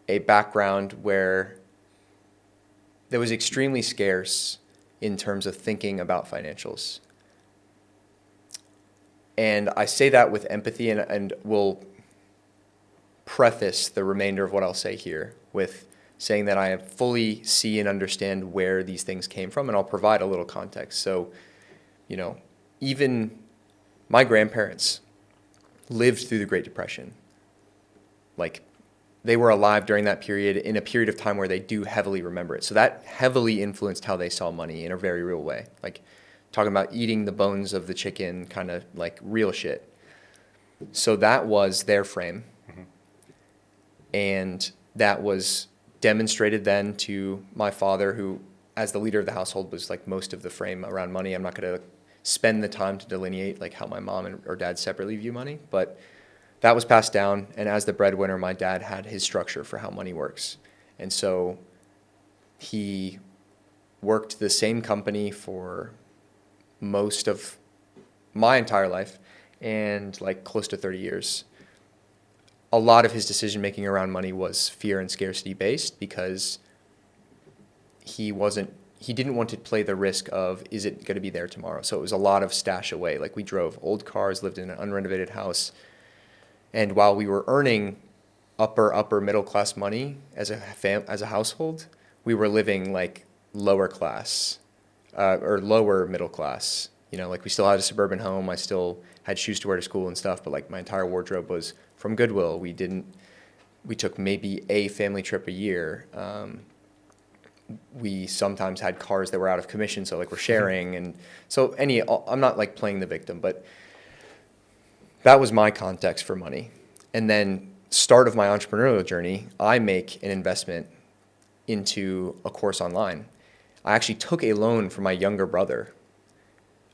a background where that was extremely scarce in terms of thinking about financials. And I say that with empathy, and we'll preface the remainder of what I'll say here with saying that I fully see and understand where these things came from, and I'll provide a little context. So, even my grandparents lived through the Great Depression. Like, they were alive during that period, in a period of time where they do heavily remember it. So that heavily influenced how they saw money in a very real way. Like, talking about eating the bones of the chicken, kind of like real shit. So that was their frame. And that was demonstrated then to my father, who, as the leader of the household, was, like, most of the frame around money. I'm not going to spend the time to delineate, like, how my mom or dad separately view money, but that was passed down. And as the breadwinner, my dad had his structure for how money works. And so he worked the same company for most of my entire life, and, like, close to 30 years. A lot of his decision-making around money was fear and scarcity based, because he he didn't want to play the risk of, is it going to be there tomorrow? So it was a lot of stash away. Like we drove old cars, lived in an unrenovated house. And while we were earning upper middle class money as a household, we were living like lower class or lower middle class. You know, like we still had a suburban home. I still had shoes to wear to school and stuff, but like my entire wardrobe was from Goodwill. We took maybe a family trip a year. We sometimes had cars that were out of commission, so like we're sharing. And so I'm not like playing the victim, but that was my context for money. And then start of my entrepreneurial journey, I make an investment into a course online. I actually took a loan from my younger brother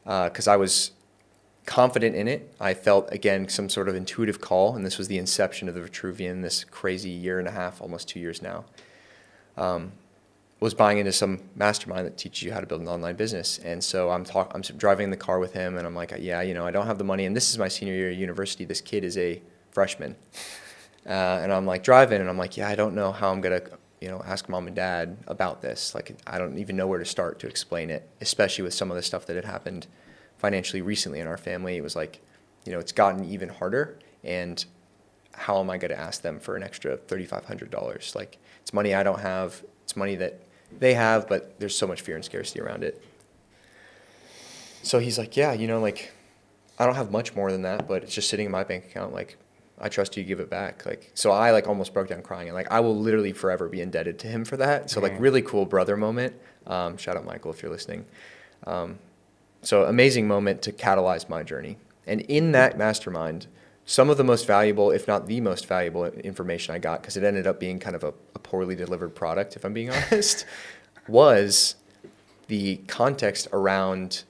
because I was confident in it. I felt, again, some sort of intuitive call, and this was the inception of the Vitruvian, this crazy year and a half, almost 2 years now. Was buying into some mastermind that teaches you how to build an online business. And so I'm driving in the car with him, and I'm like, yeah, you know, I don't have the money, and this is my senior year of university. This kid is a freshman. And I'm like driving, and I'm like, yeah, I don't know how I'm going to, you know, ask mom and dad about this. Like, I don't even know where to start to explain it, especially with some of the stuff that had happened financially recently in our family. It was like, you know, it's gotten even harder, and how am I going to ask them for an extra $3,500? Like, it's money I don't have. It's money that they have, but there's so much fear and scarcity around it. So he's like, yeah, you know, like, I don't have much more than that, but it's just sitting in my bank account. Like, I trust you, give it back. Like, so I like almost broke down crying, and like, I will literally forever be indebted to him for that. So like, really cool brother moment. Shout out Michael if you're listening. So amazing moment to catalyze my journey. And in that mastermind, some of the most valuable, if not the most valuable information I got, because it ended up being kind of a poorly delivered product, if I'm being honest, was the context around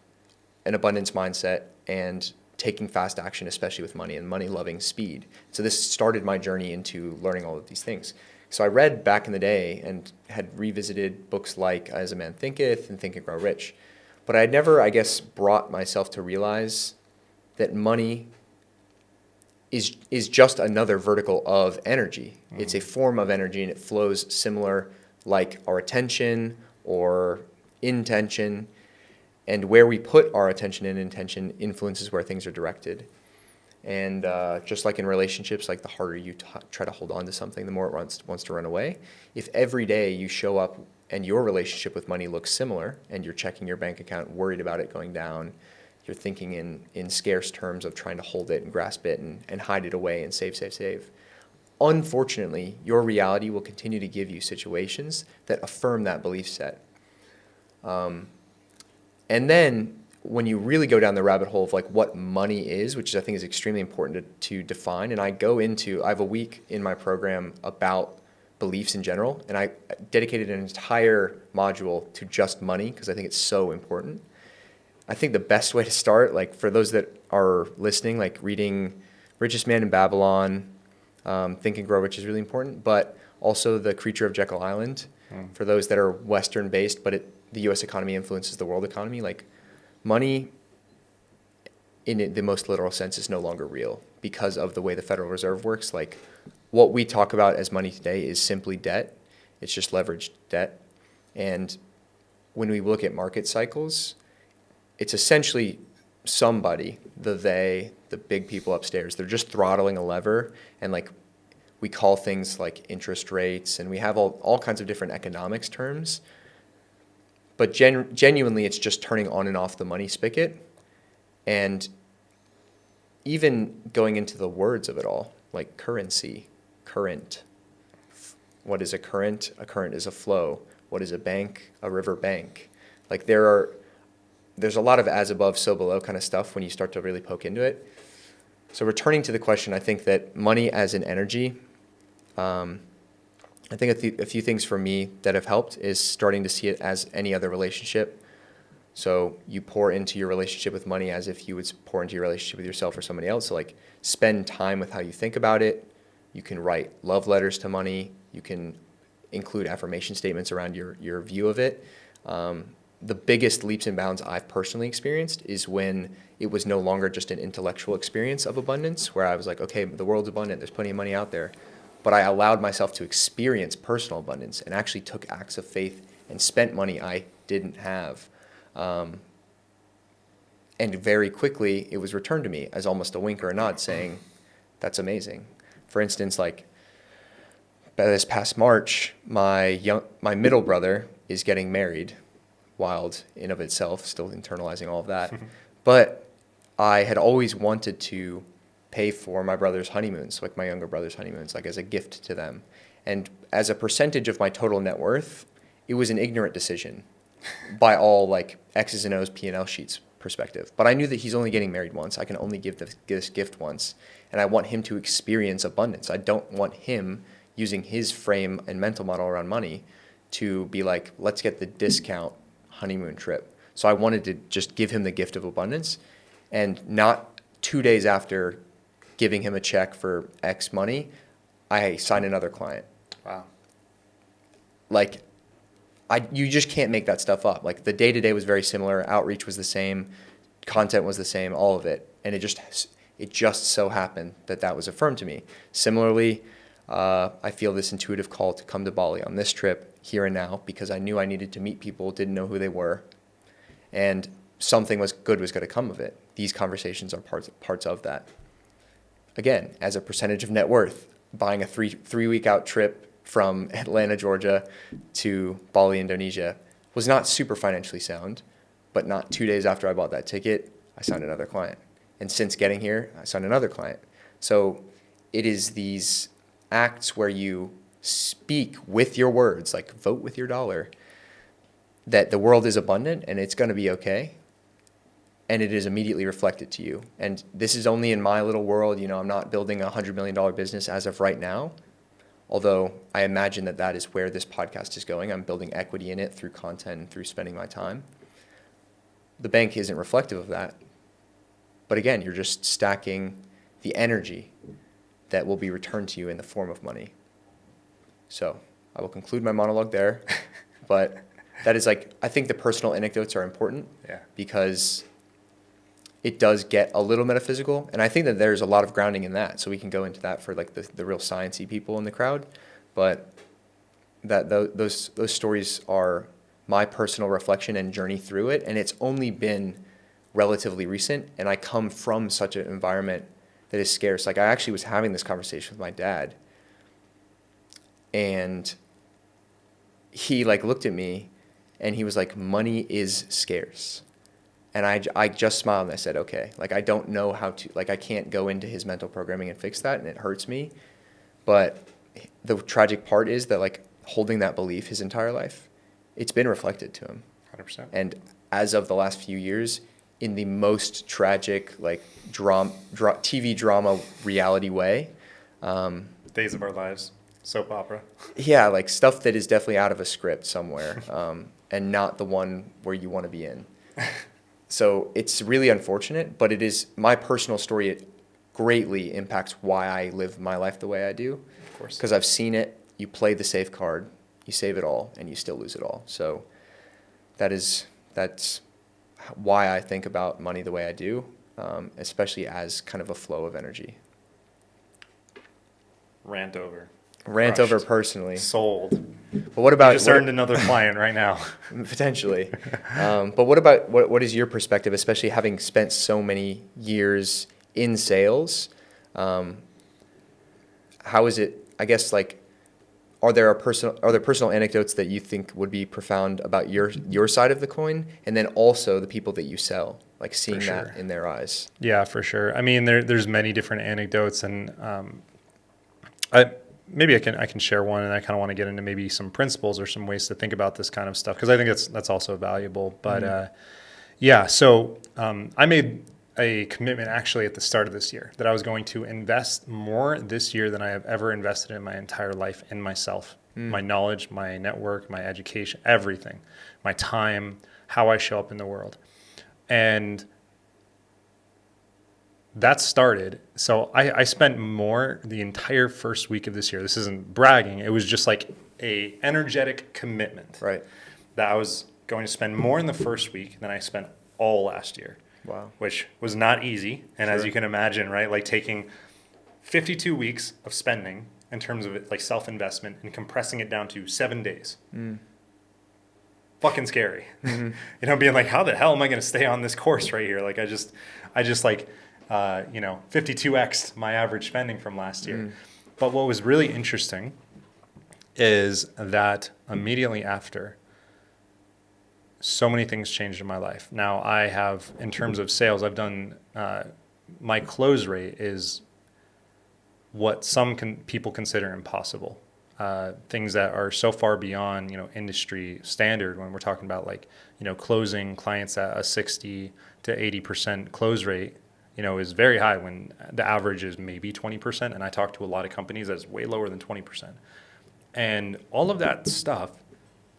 an abundance mindset and taking fast action, especially with money and money-loving speed. So this started my journey into learning all of these things. So I read back in the day and had revisited books like As a Man Thinketh and Think and Grow Rich. But I had never, I guess, brought myself to realize that money is just another vertical of energy. It's a form of energy, and it flows similar like our attention or intention. And where we put our attention and intention influences where things are directed. And just like in relationships, like the harder you try to hold on to something, the more it wants to run away. If every day you show up and your relationship with money looks similar, and you're checking your bank account, worried about it going down, you're thinking in scarce terms of trying to hold it and grasp it and hide it away and save. Unfortunately, your reality will continue to give you situations that affirm that belief set. And then when you really go down the rabbit hole of like what money is, which I think is extremely important to define, and I have a week in my program about beliefs in general, and I dedicated an entire module to just money because I think it's so important. I think the best way to start, like for those that are listening, like reading Richest Man in Babylon, Think and Grow Rich is really important, but also The Creature of Jekyll Island, for those that are Western based, but the U.S. economy influences the world economy. Like money, in the most literal sense, is no longer real because of the way the Federal Reserve works. Like what we talk about as money today is simply debt. It's just leveraged debt. And when we look at market cycles, it's essentially somebody, the big people upstairs, they're just throttling a lever, and like we call things like interest rates, and we have all kinds of different economics terms. But genuinely, it's just turning on and off the money spigot. And even going into the words of it all, like currency, current. What is a current? A current is a flow. What is a bank? A river bank. Like there's a lot of as above, so below kind of stuff when you start to really poke into it. So returning to the question, I think that money as an energy, I think a few things for me that have helped is starting to see it as any other relationship. So you pour into your relationship with money as if you would pour into your relationship with yourself or somebody else. So like spend time with how you think about it. You can write love letters to money. You can include affirmation statements around your view of it. The biggest leaps and bounds I've personally experienced is when it was no longer just an intellectual experience of abundance, where I was like, okay, the world's abundant, there's plenty of money out there. But I allowed myself to experience personal abundance and actually took acts of faith and spent money I didn't have. And very quickly, it was returned to me as almost a wink or a nod saying, that's amazing. For instance, like by this past March, my middle brother is getting married, wild in of itself, still internalizing all of that. But I had always wanted to pay for my brother's honeymoons, like my younger brother's honeymoons, like as a gift to them. And as a percentage of my total net worth, it was an ignorant decision by all like X's and O's P&L sheets perspective. But I knew that he's only getting married once. I can only give this gift once. And I want him to experience abundance. I don't want him using his frame and mental model around money to be like, let's get the discount honeymoon trip. So I wanted to just give him the gift of abundance. And not 2 days after giving him a check for X money, I signed another client. Wow. Like, you just can't make that stuff up. Like the day-to-day was very similar. Outreach was the same. Content was the same, all of it. And it just so happened that was affirmed to me. Similarly, I feel this intuitive call to come to Bali on this trip here and now because I knew I needed to meet people, didn't know who they were. And something was going to come of it. These conversations are parts of that. Again, as a percentage of net worth, buying a three-week out trip from Atlanta, Georgia to Bali, Indonesia was not super financially sound, but not 2 days after I bought that ticket, I signed another client. And since getting here, I signed another client. So it is these acts where you speak with your words, like vote with your dollar, that the world is abundant and it's going to be okay. And it is immediately reflected to you. And this is only in my little world. I'm not building a $100 million business as of right now. Although I imagine that is where this podcast is going. I'm building equity in it through content and through spending my time. The bank isn't reflective of that. But again, you're just stacking the energy that will be returned to you in the form of money. So I will conclude my monologue there. But that is I think the personal anecdotes are important because it does get a little metaphysical, and I think that there's a lot of grounding in that, so we can go into that for like the real sciencey people in the crowd. But those stories are my personal reflection and journey through it, and it's only been relatively recent, and I come from such an environment that is scarce. Like I actually was having this conversation with my dad, and he looked at me, and he was like, "Money is scarce." And I just smiled and I said, okay, I don't know how to, I can't go into his mental programming and fix that, and it hurts me. But the tragic part is that holding that belief his entire life, it's been reflected to him. 100%. And as of the last few years, in the most tragic, TV drama reality way. Days of Our Lives, soap opera. Yeah, stuff that is definitely out of a script somewhere, and not the one where you want to be in. So it's really unfortunate, but it is my personal story. It greatly impacts why I live my life the way I do. Of course. Because I've seen it. You play the safe card, you save it all, and you still lose it all. So that's why I think about money the way I do, especially as kind of a flow of energy. Rant over. Rant Crushed. over personally. Sold. But what about you just earned another client right now? Potentially. But what is your perspective, especially having spent so many years in sales? How is it? I guess are there personal anecdotes that you think would be profound about your side of the coin, and then also the people that you sell, seeing that in their eyes? Yeah, for sure. I mean, there's many different anecdotes, and maybe I can share one, and I kind of want to get into maybe some principles or some ways to think about this kind of stuff, because I think that's also valuable. But so I made a commitment actually at the start of this year that I was going to invest more this year than I have ever invested in my entire life in myself, my knowledge, my network, my education, everything, my time, how I show up in the world. And that started. So I spent more the entire first week of this year. This isn't bragging. It was just a energetic commitment. Right. That I was going to spend more in the first week than I spent all last year. Wow. Which was not easy. And Sure. as you can imagine, right, taking 52 weeks of spending in terms of self-investment and compressing it down to 7 days. fucking scary. Being like, how the hell am I going to stay on this course right here? Like I just 52x'd my average spending from last year. But what was really interesting is that immediately after, so many things changed in my life. Now I have, in terms of sales, I've done, my close rate is what some people consider impossible. Things that are so far beyond, industry standard when we're talking about closing clients at a 60 to 80% close rate, is very high when the average is maybe 20%. And I talk to a lot of companies that's way lower than 20%. And all of that stuff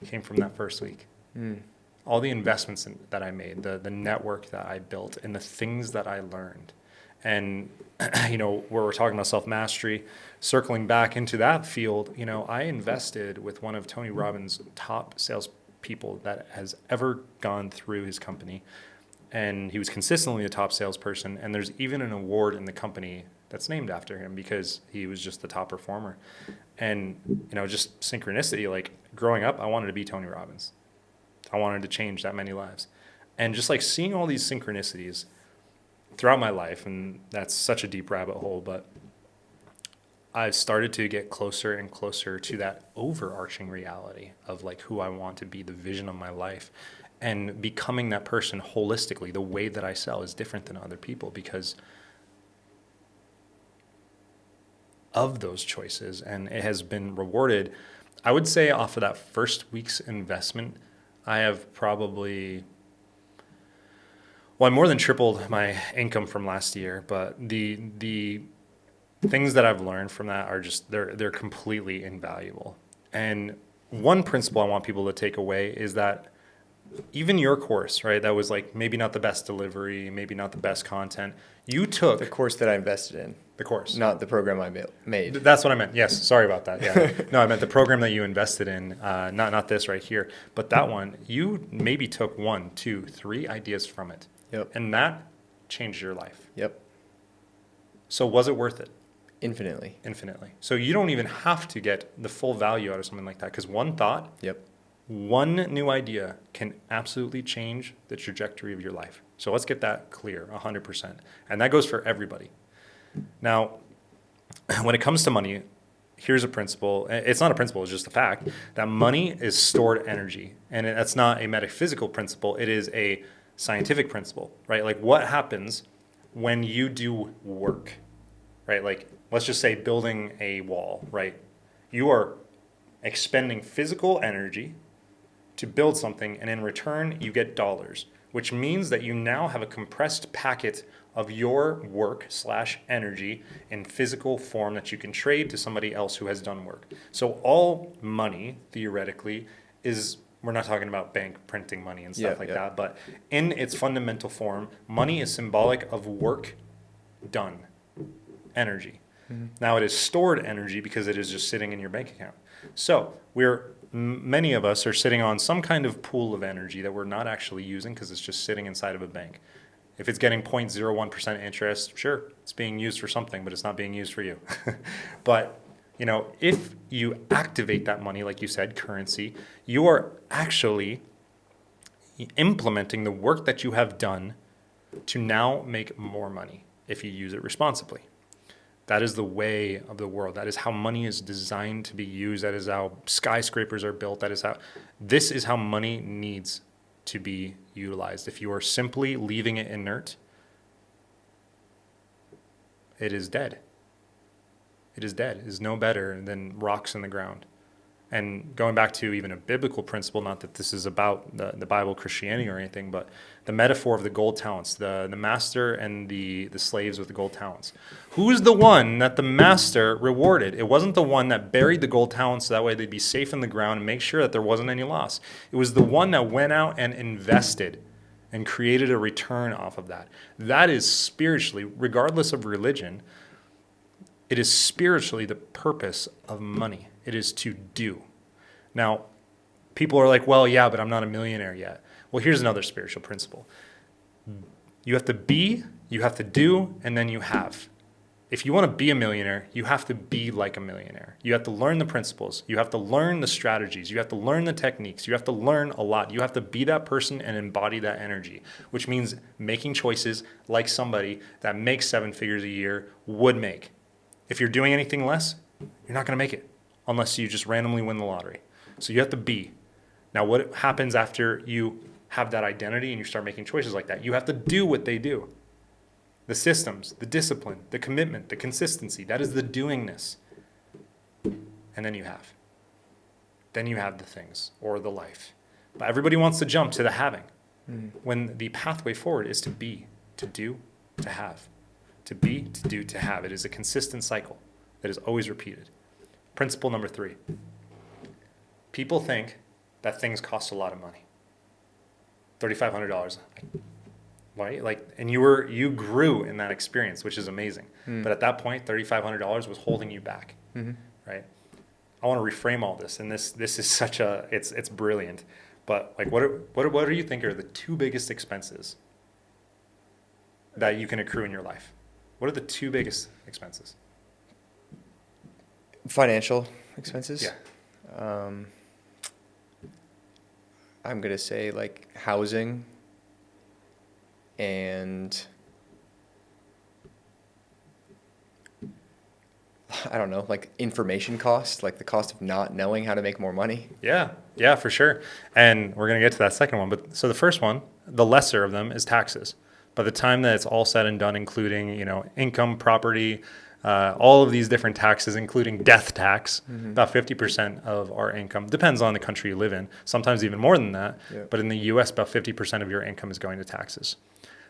came from that first week. All the investments that I made, the network that I built, and the things that I learned. And, where we're talking about self-mastery, circling back into that field, I invested with one of Tony Robbins' top salespeople that has ever gone through his company. And he was consistently a top salesperson. And there's even an award in the company that's named after him because he was just the top performer. And, just synchronicity, like growing up, I wanted to be Tony Robbins. I wanted to change that many lives. And just like seeing all these synchronicities throughout my life, and that's such a deep rabbit hole, but I've started to get closer and closer to that overarching reality of like who I want to be, the vision of my life, and becoming that person holistically. The way that I sell is different than other people because of those choices, and it has been rewarded. I would say off of that first week's investment, I have I more than tripled my income from last year, but the things that I've learned from that are just, they're completely invaluable. And one principle I want people to take away is that even your course, right, that was like maybe not the best delivery, maybe not the best content, you took The course that I invested in, the course. not the program I made. That's what I meant. Yes, sorry about that. Yeah, no, I meant the program that you invested in, not this right here, but that one. You maybe took 1, 2, 3 ideas from it. Yep. And that changed your life. Yep. So was it worth it? Infinitely. Infinitely. So you don't even have to get the full value out of something like that because one thought, Yep. one new idea can absolutely change the trajectory of your life. So let's get that clear, 100%. And that goes for everybody. Now, when it comes to money, here's a principle. It's not a principle, it's just a fact that money is stored energy. And that's not a metaphysical principle. It is a scientific principle, right? Like what happens when you do work, right? Like let's just say building a wall, right? You are expending physical energy to build something, and in return you get dollars, which means that you now have a compressed packet of your work/energy in physical form that you can trade to somebody else who has done work. So all money theoretically is, we're not talking about bank printing money and stuff that, but in its fundamental form, money is symbolic of work done, energy. Now it is stored energy because it is just sitting in your bank account. So many of us are sitting on some kind of pool of energy that we're not actually using because it's just sitting inside of a bank. If it's getting 0.01% interest, sure, it's being used for something, but it's not being used for you. But if you activate that money, like you said, currency, you are actually implementing the work that you have done to now make more money if you use it responsibly. That is the way of the world. That is how money is designed to be used. That is how skyscrapers are built. This is how money needs to be utilized. If you are simply leaving it inert, it is dead. It is dead. It is no better than rocks in the ground. And going back to even a biblical principle, not that this is about the Bible, Christianity or anything, but the metaphor of the gold talents, the master and the slaves with the gold talents. Who's the one that the master rewarded? It wasn't the one that buried the gold talents so that way they'd be safe in the ground and make sure that there wasn't any loss. It was the one that went out and invested and created a return off of that. That is spiritually, regardless of religion, it is spiritually the purpose of money. It is to do. Now, people are like, well, yeah, but I'm not a millionaire yet. Well, here's another spiritual principle. You have to be, you have to do, and then you have. If you want to be a millionaire, you have to be like a millionaire. You have to learn the principles. You have to learn the strategies. You have to learn the techniques. You have to learn a lot. You have to be that person and embody that energy, which means making choices like somebody that makes 7 figures a year would make. If you're doing anything less, you're not going to make it unless you just randomly win the lottery. So you have to be. Now, what happens after you have that identity and you start making choices like that? You have to do what they do. The systems, the discipline, the commitment, the consistency, that is the doingness. And then you have. Then you have the things or the life. But everybody wants to jump to the having. When the pathway forward is to be, to do, to have. To be, to do, to have. It is a consistent cycle that is always repeated. Principle number 3. People think that things cost a lot of money. $3,500. Right? Like, and you grew in that experience, which is amazing. But at that point, $3,500 was holding you back. Right? I want to reframe all this, and this is such a it's brilliant. But like, what do you think are the 2 biggest expenses that you can accrue in your life? What are the 2 biggest expenses? Financial expenses? Yeah. I'm going to say like housing and I don't know, like information cost, like the cost of not knowing how to make more money. Yeah, for sure. And we're going to get to that second one. But so the first one, the lesser of them, is taxes. By the time that it's all said and done, including, income, property, all of these different taxes, including death tax, about 50% of our income, depends on the country you live in, sometimes even more than that. Yeah. But in the US, about 50% of your income is going to taxes.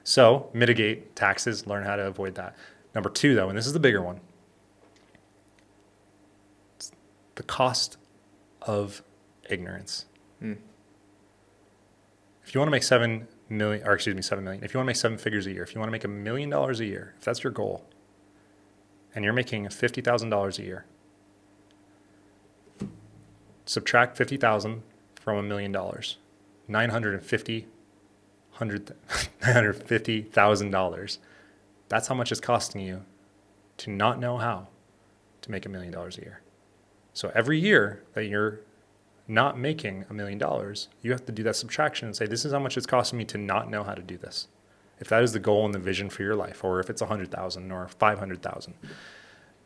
So mitigate taxes, learn how to avoid that. Number 2, though, and this is the bigger one, it's the cost of ignorance. If you want to make 7 million. If you want to make 7 figures a year, if you want to make $1 million a year, if that's your goal, and you're making $50,000 a year, subtract 50,000 from $1 million, $950,000. That's how much it's costing you to not know how to make $1 million a year. So every year that you're not making $1 million, you have to do that subtraction and say, this is how much it's costing me to not know how to do this. If that is the goal and the vision for your life, or if it's 100,000 or 500,000.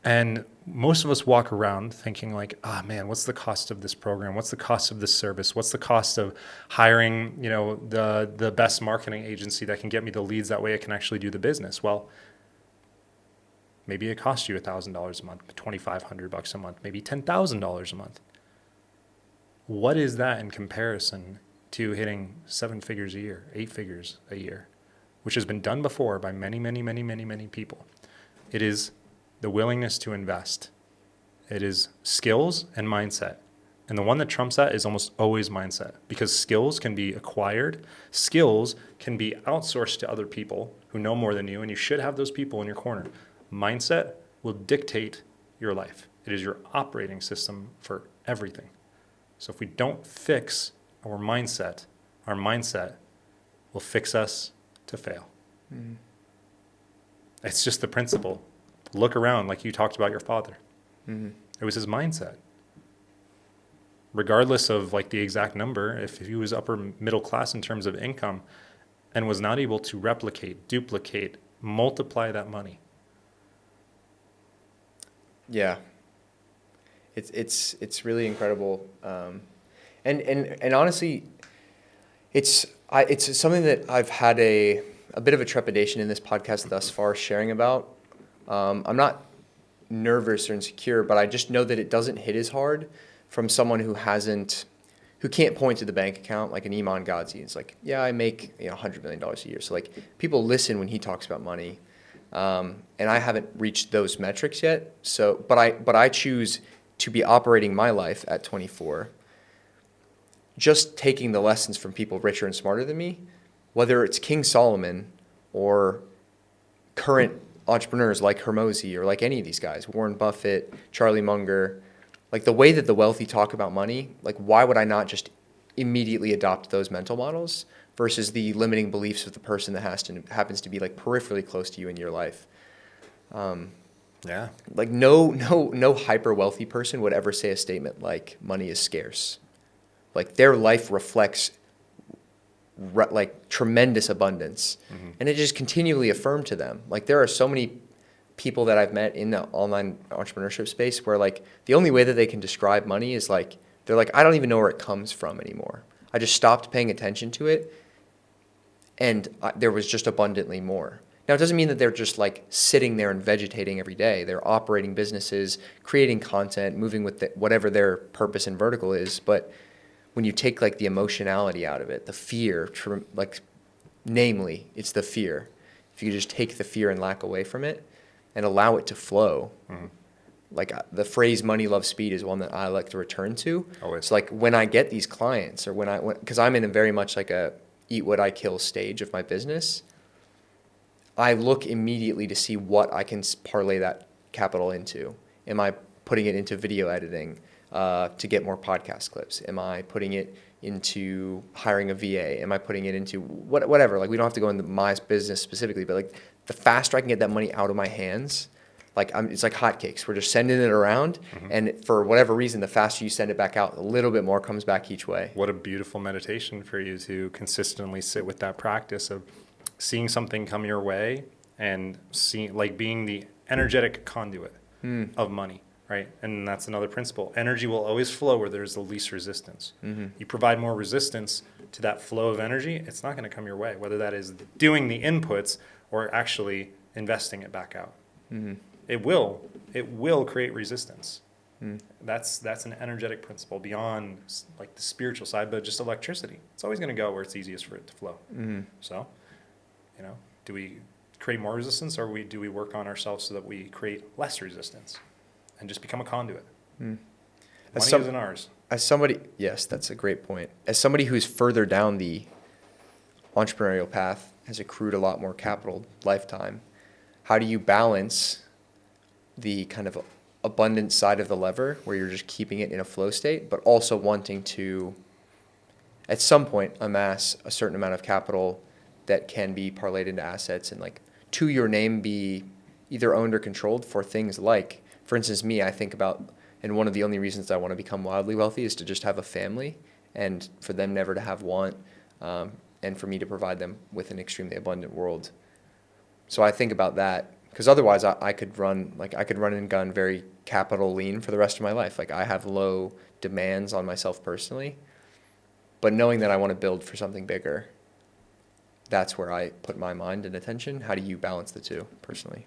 And most of us walk around thinking like, man, what's the cost of this program? What's the cost of this service? What's the cost of hiring, the best marketing agency that can get me the leads? That way I can actually do the business. Well, maybe it costs you $1,000 a month, $2,500 a month, maybe $10,000 a month. What is that in comparison to hitting 7 figures a year, 8 figures a year, which has been done before by many, many, many, many, many people? It is the willingness to invest. It is skills and mindset. And the one that trumps that is almost always mindset, because skills can be acquired. Skills can be outsourced to other people who know more than you, and you should have those people in your corner. Mindset will dictate your life. It is your operating system for everything. So if we don't fix our mindset will fix us to fail. It's just the principle. Look around, like you talked about your father. It was his mindset. Regardless of like the exact number, if he was upper middle class in terms of income and was not able to replicate, duplicate, multiply that money. Yeah. It's really incredible. And honestly, it's something that I've had a bit of a trepidation in this podcast thus far sharing about. I'm not nervous or insecure, but I just know that it doesn't hit as hard from someone who can't point to the bank account like an Iman Ghazi. It's like, yeah, I make $100 million a year. So like people listen when he talks about money, and I haven't reached those metrics yet. So, but I choose to be operating my life at 24, just taking the lessons from people richer and smarter than me, whether it's King Solomon or current entrepreneurs like Hormozi or like any of these guys, Warren Buffett, Charlie Munger, like the way that the wealthy talk about money, like why would I not just immediately adopt those mental models versus the limiting beliefs of the person that happens to be like peripherally close to you in your life? Yeah. Like no hyper wealthy person would ever say a statement like money is scarce. Like their life reflects like tremendous abundance, and it just continually affirmed to them. Like there are so many people that I've met in the online entrepreneurship space where like the only way that they can describe money is like they're like, I don't even know where it comes from anymore. I just stopped paying attention to it, and there was just abundantly more. Now, it doesn't mean that they're just like sitting there and vegetating every day. They're operating businesses, creating content, moving with whatever their purpose and vertical is. But when you take like the emotionality out of it, the fear, like namely, it's the fear. If you just take the fear and lack away from it and allow it to flow, like the phrase "money loves speed" is one that I like to return to. Always. It's like when I get these clients, or because I'm in a very much like a eat what I kill stage of my business, I look immediately to see what I can parlay that capital into. Am I putting it into video editing to get more podcast clips? Am I putting it into hiring a VA? Am I putting it into whatever? Like we don't have to go into my business specifically, but like the faster I can get that money out of my hands, like it's like hotcakes. We're just sending it around, and for whatever reason, the faster you send it back out, a little bit more comes back each way. What a beautiful meditation for you to consistently sit with that practice of seeing something come your way and seeing, like, being the energetic conduit of money, right? And that's another principle. Energy will always flow where there's the least resistance. You provide more resistance to that flow of energy, it's not going to come your way, whether that is doing the inputs or actually investing it back out. It will create resistance. That's an energetic principle beyond like the spiritual side, but just electricity. It's always going to go where it's easiest for it to flow. So, do we create more resistance, or do we work on ourselves so that we create less resistance and just become a conduit? Money isn't ours. As somebody, yes, that's a great point. As somebody who's further down the entrepreneurial path, has accrued a lot more capital lifetime, how do you balance the kind of abundant side of the lever where you're just keeping it in a flow state, but also wanting to, at some point, amass a certain amount of capital that can be parlayed into assets and like to your name be either owned or controlled for things like, for instance, me, I think about, and one of the only reasons I want to become wildly wealthy is to just have a family and for them never to have want, and for me to provide them with an extremely abundant world. So I think about that. Because otherwise, I could run and gun very capital lean for the rest of my life. Like I have low demands on myself personally, but knowing that I want to build for something bigger, that's where I put my mind and attention. How do you balance the two personally?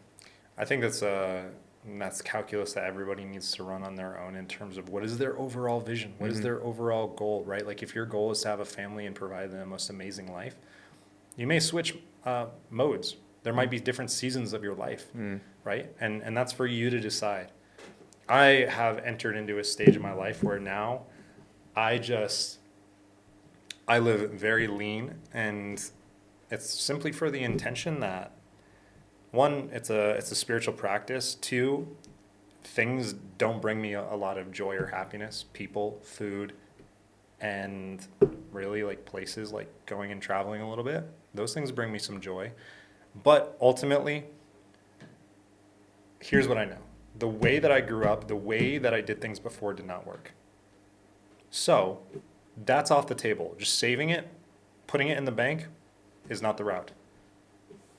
I think that's calculus that everybody needs to run on their own in terms of what is their overall vision, what is their overall goal, right? Like if your goal is to have a family and provide them the most amazing life, you may switch modes. There might be different seasons of your life, right? And that's for you to decide. I have entered into a stage of my life where now I live very lean, and it's simply for the intention that, one, it's a spiritual practice. Two, things don't bring me a lot of joy or happiness. People, food, and really like places like going and traveling a little bit. Those things bring me some joy. But ultimately, here's what I know. The way that I grew up, the way that I did things before did not work. So that's off the table. Just saving it, putting it in the bank is not the route.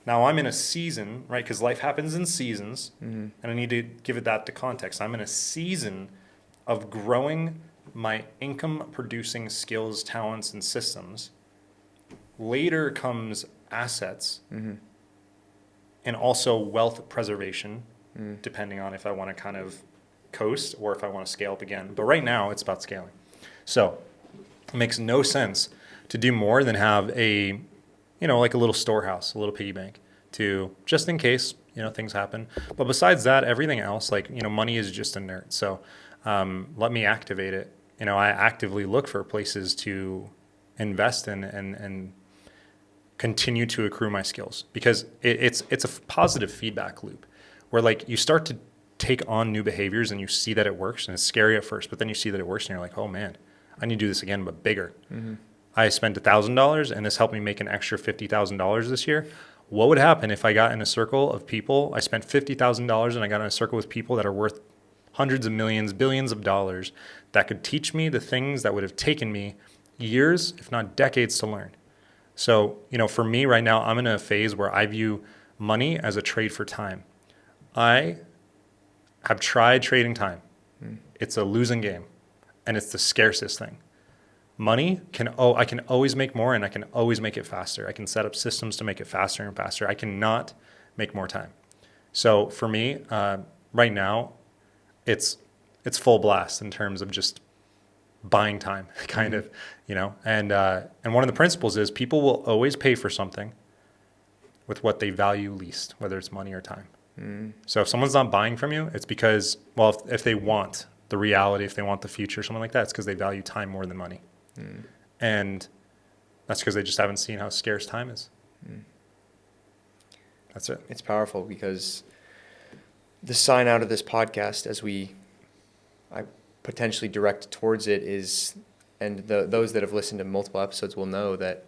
Now I'm in a season, right? Because life happens in seasons, and I need to give it that to context. I'm in a season of growing my income producing skills, talents, and systems. Later comes assets. And also wealth preservation, depending on if I want to kind of coast or if I want to scale up again. But right now, it's about scaling. So it makes no sense to do more than have a, like a little storehouse, a little piggy bank to just in case, things happen. But besides that, everything else, like, money is just inert. So let me activate it. I actively look for places to invest in and continue to accrue my skills, because it's a positive feedback loop where like you start to take on new behaviors and you see that it works, and it's scary at first, but then you see that it works and you're like, oh man, I need to do this again, but bigger. I spent $1,000 and this helped me make an extra $50,000 this year. what would happen if I got in a circle of people? I spent $50,000 and I got in a circle with people that are worth hundreds of millions, billions of dollars that could teach me the things that would have taken me years, if not decades, to learn. So, for me right now, I'm in a phase where I view money as a trade for time. I have tried trading time. It's a losing game, and it's the scarcest thing. Money I can always make more, and I can always make it faster. I can set up systems to make it faster and faster. I cannot make more time. So for me, right now, it's full blast in terms of just buying time, kind of, And one of the principles is people will always pay for something with what they value least, whether it's money or time. So if someone's not buying from you, it's because, well, if they want the reality, if they want the future, something like that, it's because they value time more than money. And that's because they just haven't seen how scarce time is. That's it. It's powerful because the sign out of this podcast, as I potentially direct towards it, is, and those that have listened to multiple episodes will know that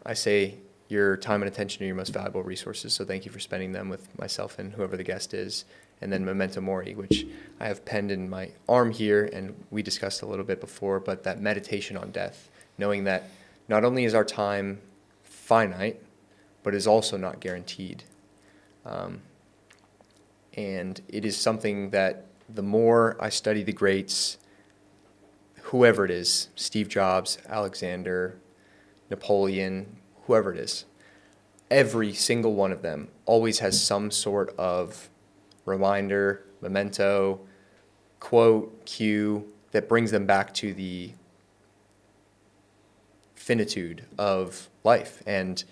I say your time and attention are your most valuable resources. So thank you for spending them with myself and whoever the guest is. And then Memento Mori, which I have penned in my arm here, and we discussed a little bit before, but that meditation on death, knowing that not only is our time finite, but is also not guaranteed. And it is something that the more I study the greats, whoever it is, Steve Jobs, Alexander, Napoleon, whoever it is, every single one of them always has some sort of reminder, memento, quote, cue that brings them back to the finitude of life. And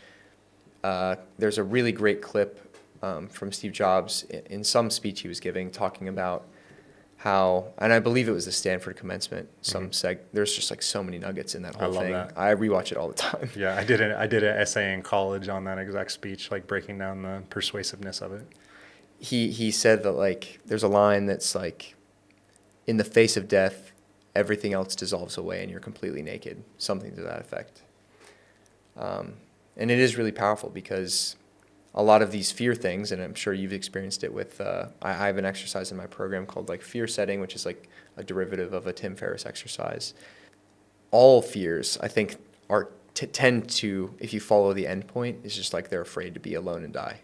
there's a really great clip from Steve Jobs in some speech he was giving, talking about how, and I believe it was the Stanford commencement, there's just like so many nuggets in that whole thing. That. I rewatch it all the time. Yeah, I did an essay in college on that exact speech, like breaking down the persuasiveness of it. He said that, like, there's a line that's like, in the face of death, everything else dissolves away and you're completely naked, something to that effect. And it is really powerful because a lot of these fear things, and I'm sure you've experienced it with, I have an exercise in my program called like fear setting, which is like a derivative of a Tim Ferriss exercise. All fears, I think, tend to, if you follow the end point, is just like they're afraid to be alone and die.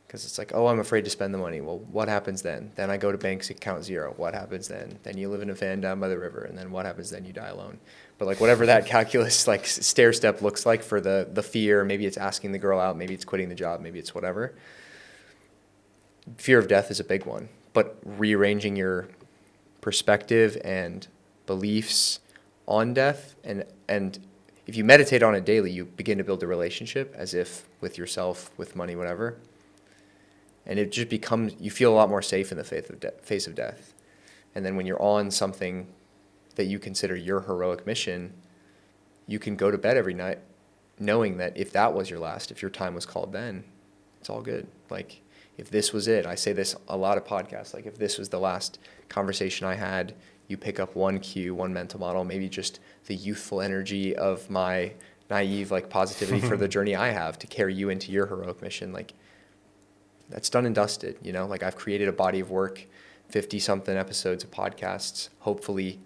Because it's like, oh, I'm afraid to spend the money. Well, what happens then? Then I go to bank's account 0. What happens then? Then you live in a van down by the river. And then what happens then? You die alone. But like whatever that calculus, like stair step looks like for the fear, maybe it's asking the girl out, maybe it's quitting the job, maybe it's whatever. Fear of death is a big one. But rearranging your perspective and beliefs on death, and if you meditate on it daily, you begin to build a relationship as if with yourself, with money, whatever. And it just becomes, you feel a lot more safe in the face of death. And then when you're on something that you consider your heroic mission, you can go to bed every night knowing that if that was your last, if your time was called then, it's all good. Like, if this was it, I say this a lot of podcasts, like if this was the last conversation I had, you pick up one cue, one mental model, maybe just the youthful energy of my naive like positivity for the journey I have to carry you into your heroic mission. Like, that's done and dusted, like I've created a body of work, 50 something episodes of podcasts, hopefully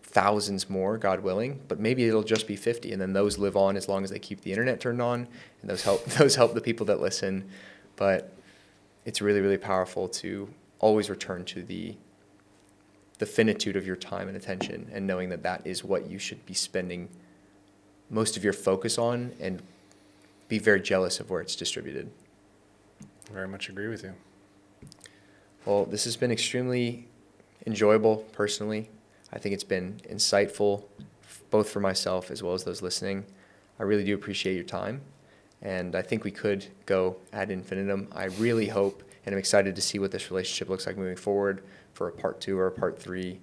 thousands more, God willing, but maybe it'll just be 50. And then those live on as long as they keep the internet turned on, and those help the people that listen. But it's really, really powerful to always return to the finitude of your time and attention, and knowing that that is what you should be spending most of your focus on, and be very jealous of where it's distributed. Very much agree with you. Well, this has been extremely enjoyable personally. I think it's been insightful, both for myself as well as those listening. I really do appreciate your time, and I think we could go ad infinitum. I really hope, and I'm excited to see what this relationship looks like moving forward for a part 2 or a part 3.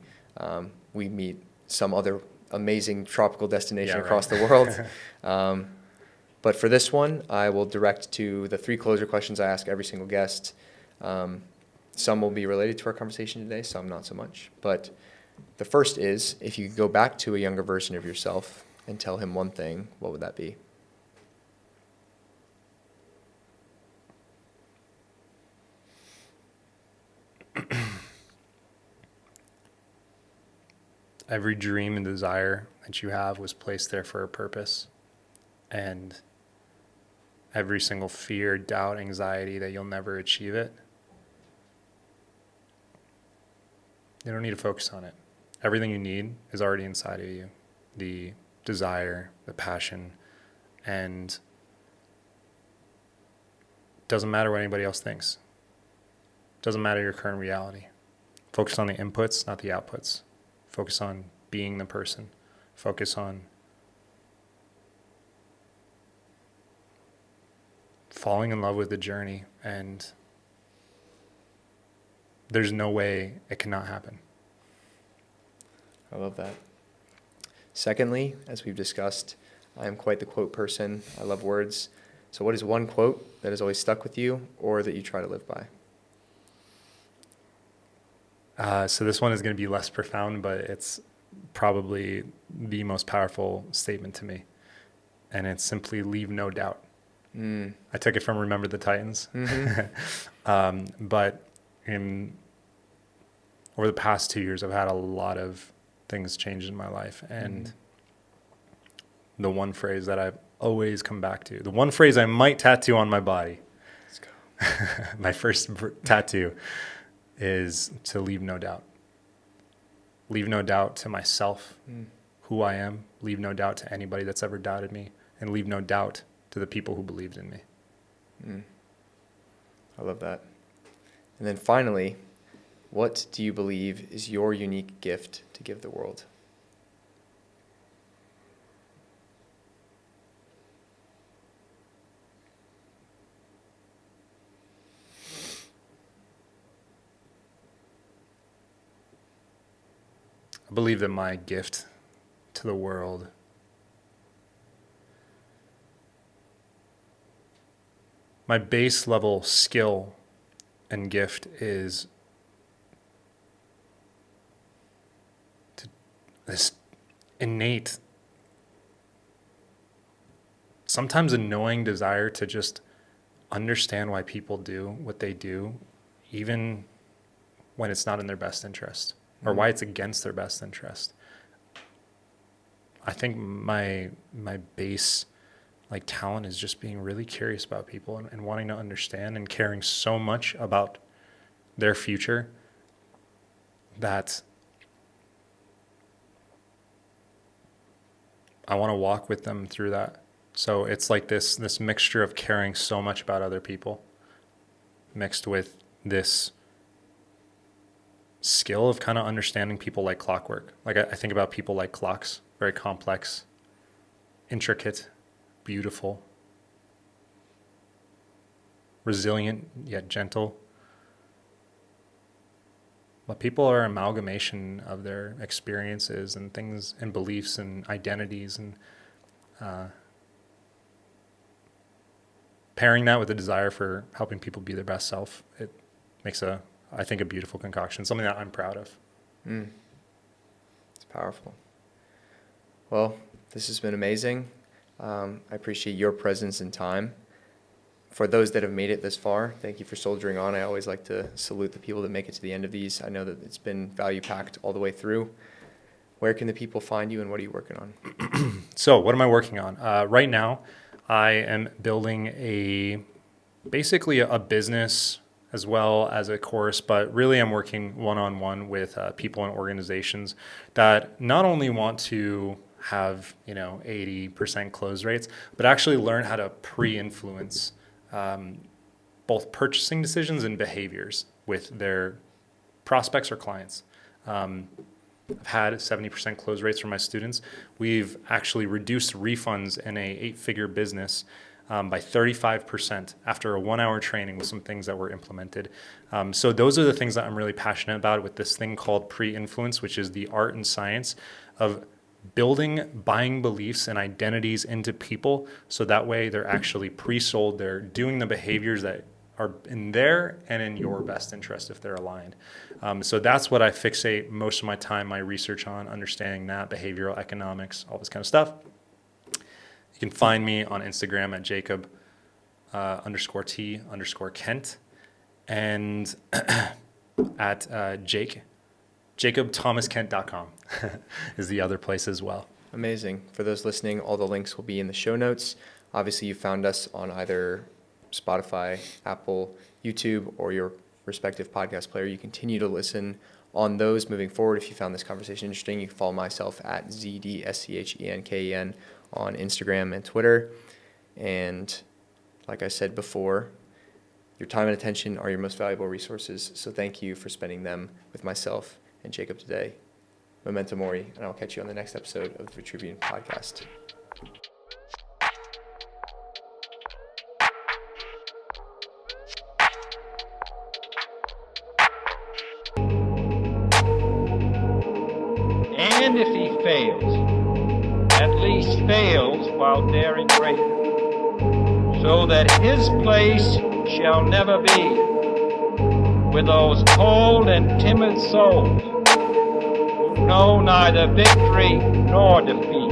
We meet some other amazing tropical destination across the world. But for this one, I will direct to the 3 closer questions I ask every single guest. Some will be related to our conversation today, some not so much. But the first is, if you could go back to a younger version of yourself and tell him one thing, what would that be? every dream and desire that you have was placed there for a purpose. And every single fear, doubt, anxiety that you'll never achieve it, you don't need to focus on it. Everything you need is already inside of you. The desire, the passion, and it doesn't matter what anybody else thinks. It doesn't matter your current reality. Focus on the inputs, not the outputs. Focus on being the person. Focus on falling in love with the journey, and there's no way it cannot happen. I love that. Secondly, as we've discussed, I am quite the quote person. I love words. So what is one quote that has always stuck with you or that you try to live by? So this one is going to be less profound, but it's probably the most powerful statement to me. And it's simply leave no doubt. I took it from Remember the Titans. But over the past 2 years, I've had a lot of things change in my life. And the one phrase that I've always come back to, the one phrase I might tattoo on my body, let's go. My first tattoo is to leave no doubt. Leave no doubt to myself, who I am. Leave no doubt to anybody that's ever doubted me. And leave no doubt to the people who believed in me. I love that. And then finally, what do you believe is your unique gift to give the world? I believe that my gift to the world my base level skill and gift is this innate, sometimes annoying desire to just understand why people do what they do, even when it's not in their best interest or why it's against their best interest. I think my base talent is just being really curious about people and wanting to understand and caring so much about their future that I want to walk with them through that. So it's like this mixture of caring so much about other people mixed with this skill of kind of understanding people like clockwork. Like I think about people like clocks, very complex, intricate, beautiful, resilient yet gentle. But people are an amalgamation of their experiences and things and beliefs and identities, and pairing that with a desire for helping people be their best self, it makes I think a beautiful concoction, something that I'm proud of. It's powerful. Well, this has been amazing. I appreciate your presence and time. For those that have made it this far, thank you for soldiering on. I always like to salute the people that make it to the end of these. I know that it's been value-packed all the way through. Where can the people find you, and what are you working on? So what am I working on? Right now, I am building basically a business as well as a course, but really I'm working one-on-one with people and organizations that not only want to have 80% close rates, but actually learn how to pre-influence both purchasing decisions and behaviors with their prospects or clients. I've had 70% close rates from my students. We've actually reduced refunds in a 8-figure business by 35% after a 1-hour training with some things that were implemented. So those are the things that I'm really passionate about with this thing called pre-influence, which is the art and science of building buying beliefs and identities into people so that way they're actually pre-sold. They're doing the behaviors that are in their and in your best interest if they're aligned. So that's what I fixate most of my time, my research on, understanding that, behavioral economics, all this kind of stuff. You can find me on Instagram at Jacob _T_Kent and at Jake JacobThomasKent.com is the other place as well. Amazing. For those listening, all the links will be in the show notes. Obviously, you found us on either Spotify, Apple, YouTube, or your respective podcast player. You continue to listen on those moving forward. If you found this conversation interesting, you can follow myself at ZDSCHENKEN on Instagram and Twitter. And like I said before, your time and attention are your most valuable resources. So thank you for spending them with myself and Jacob today. Memento Mori, and I'll catch you on the next episode of the Vitruvian Podcast. And if he fails, at least fails while daring greater, so that his place shall never be with those cold and timid souls who know neither victory nor defeat.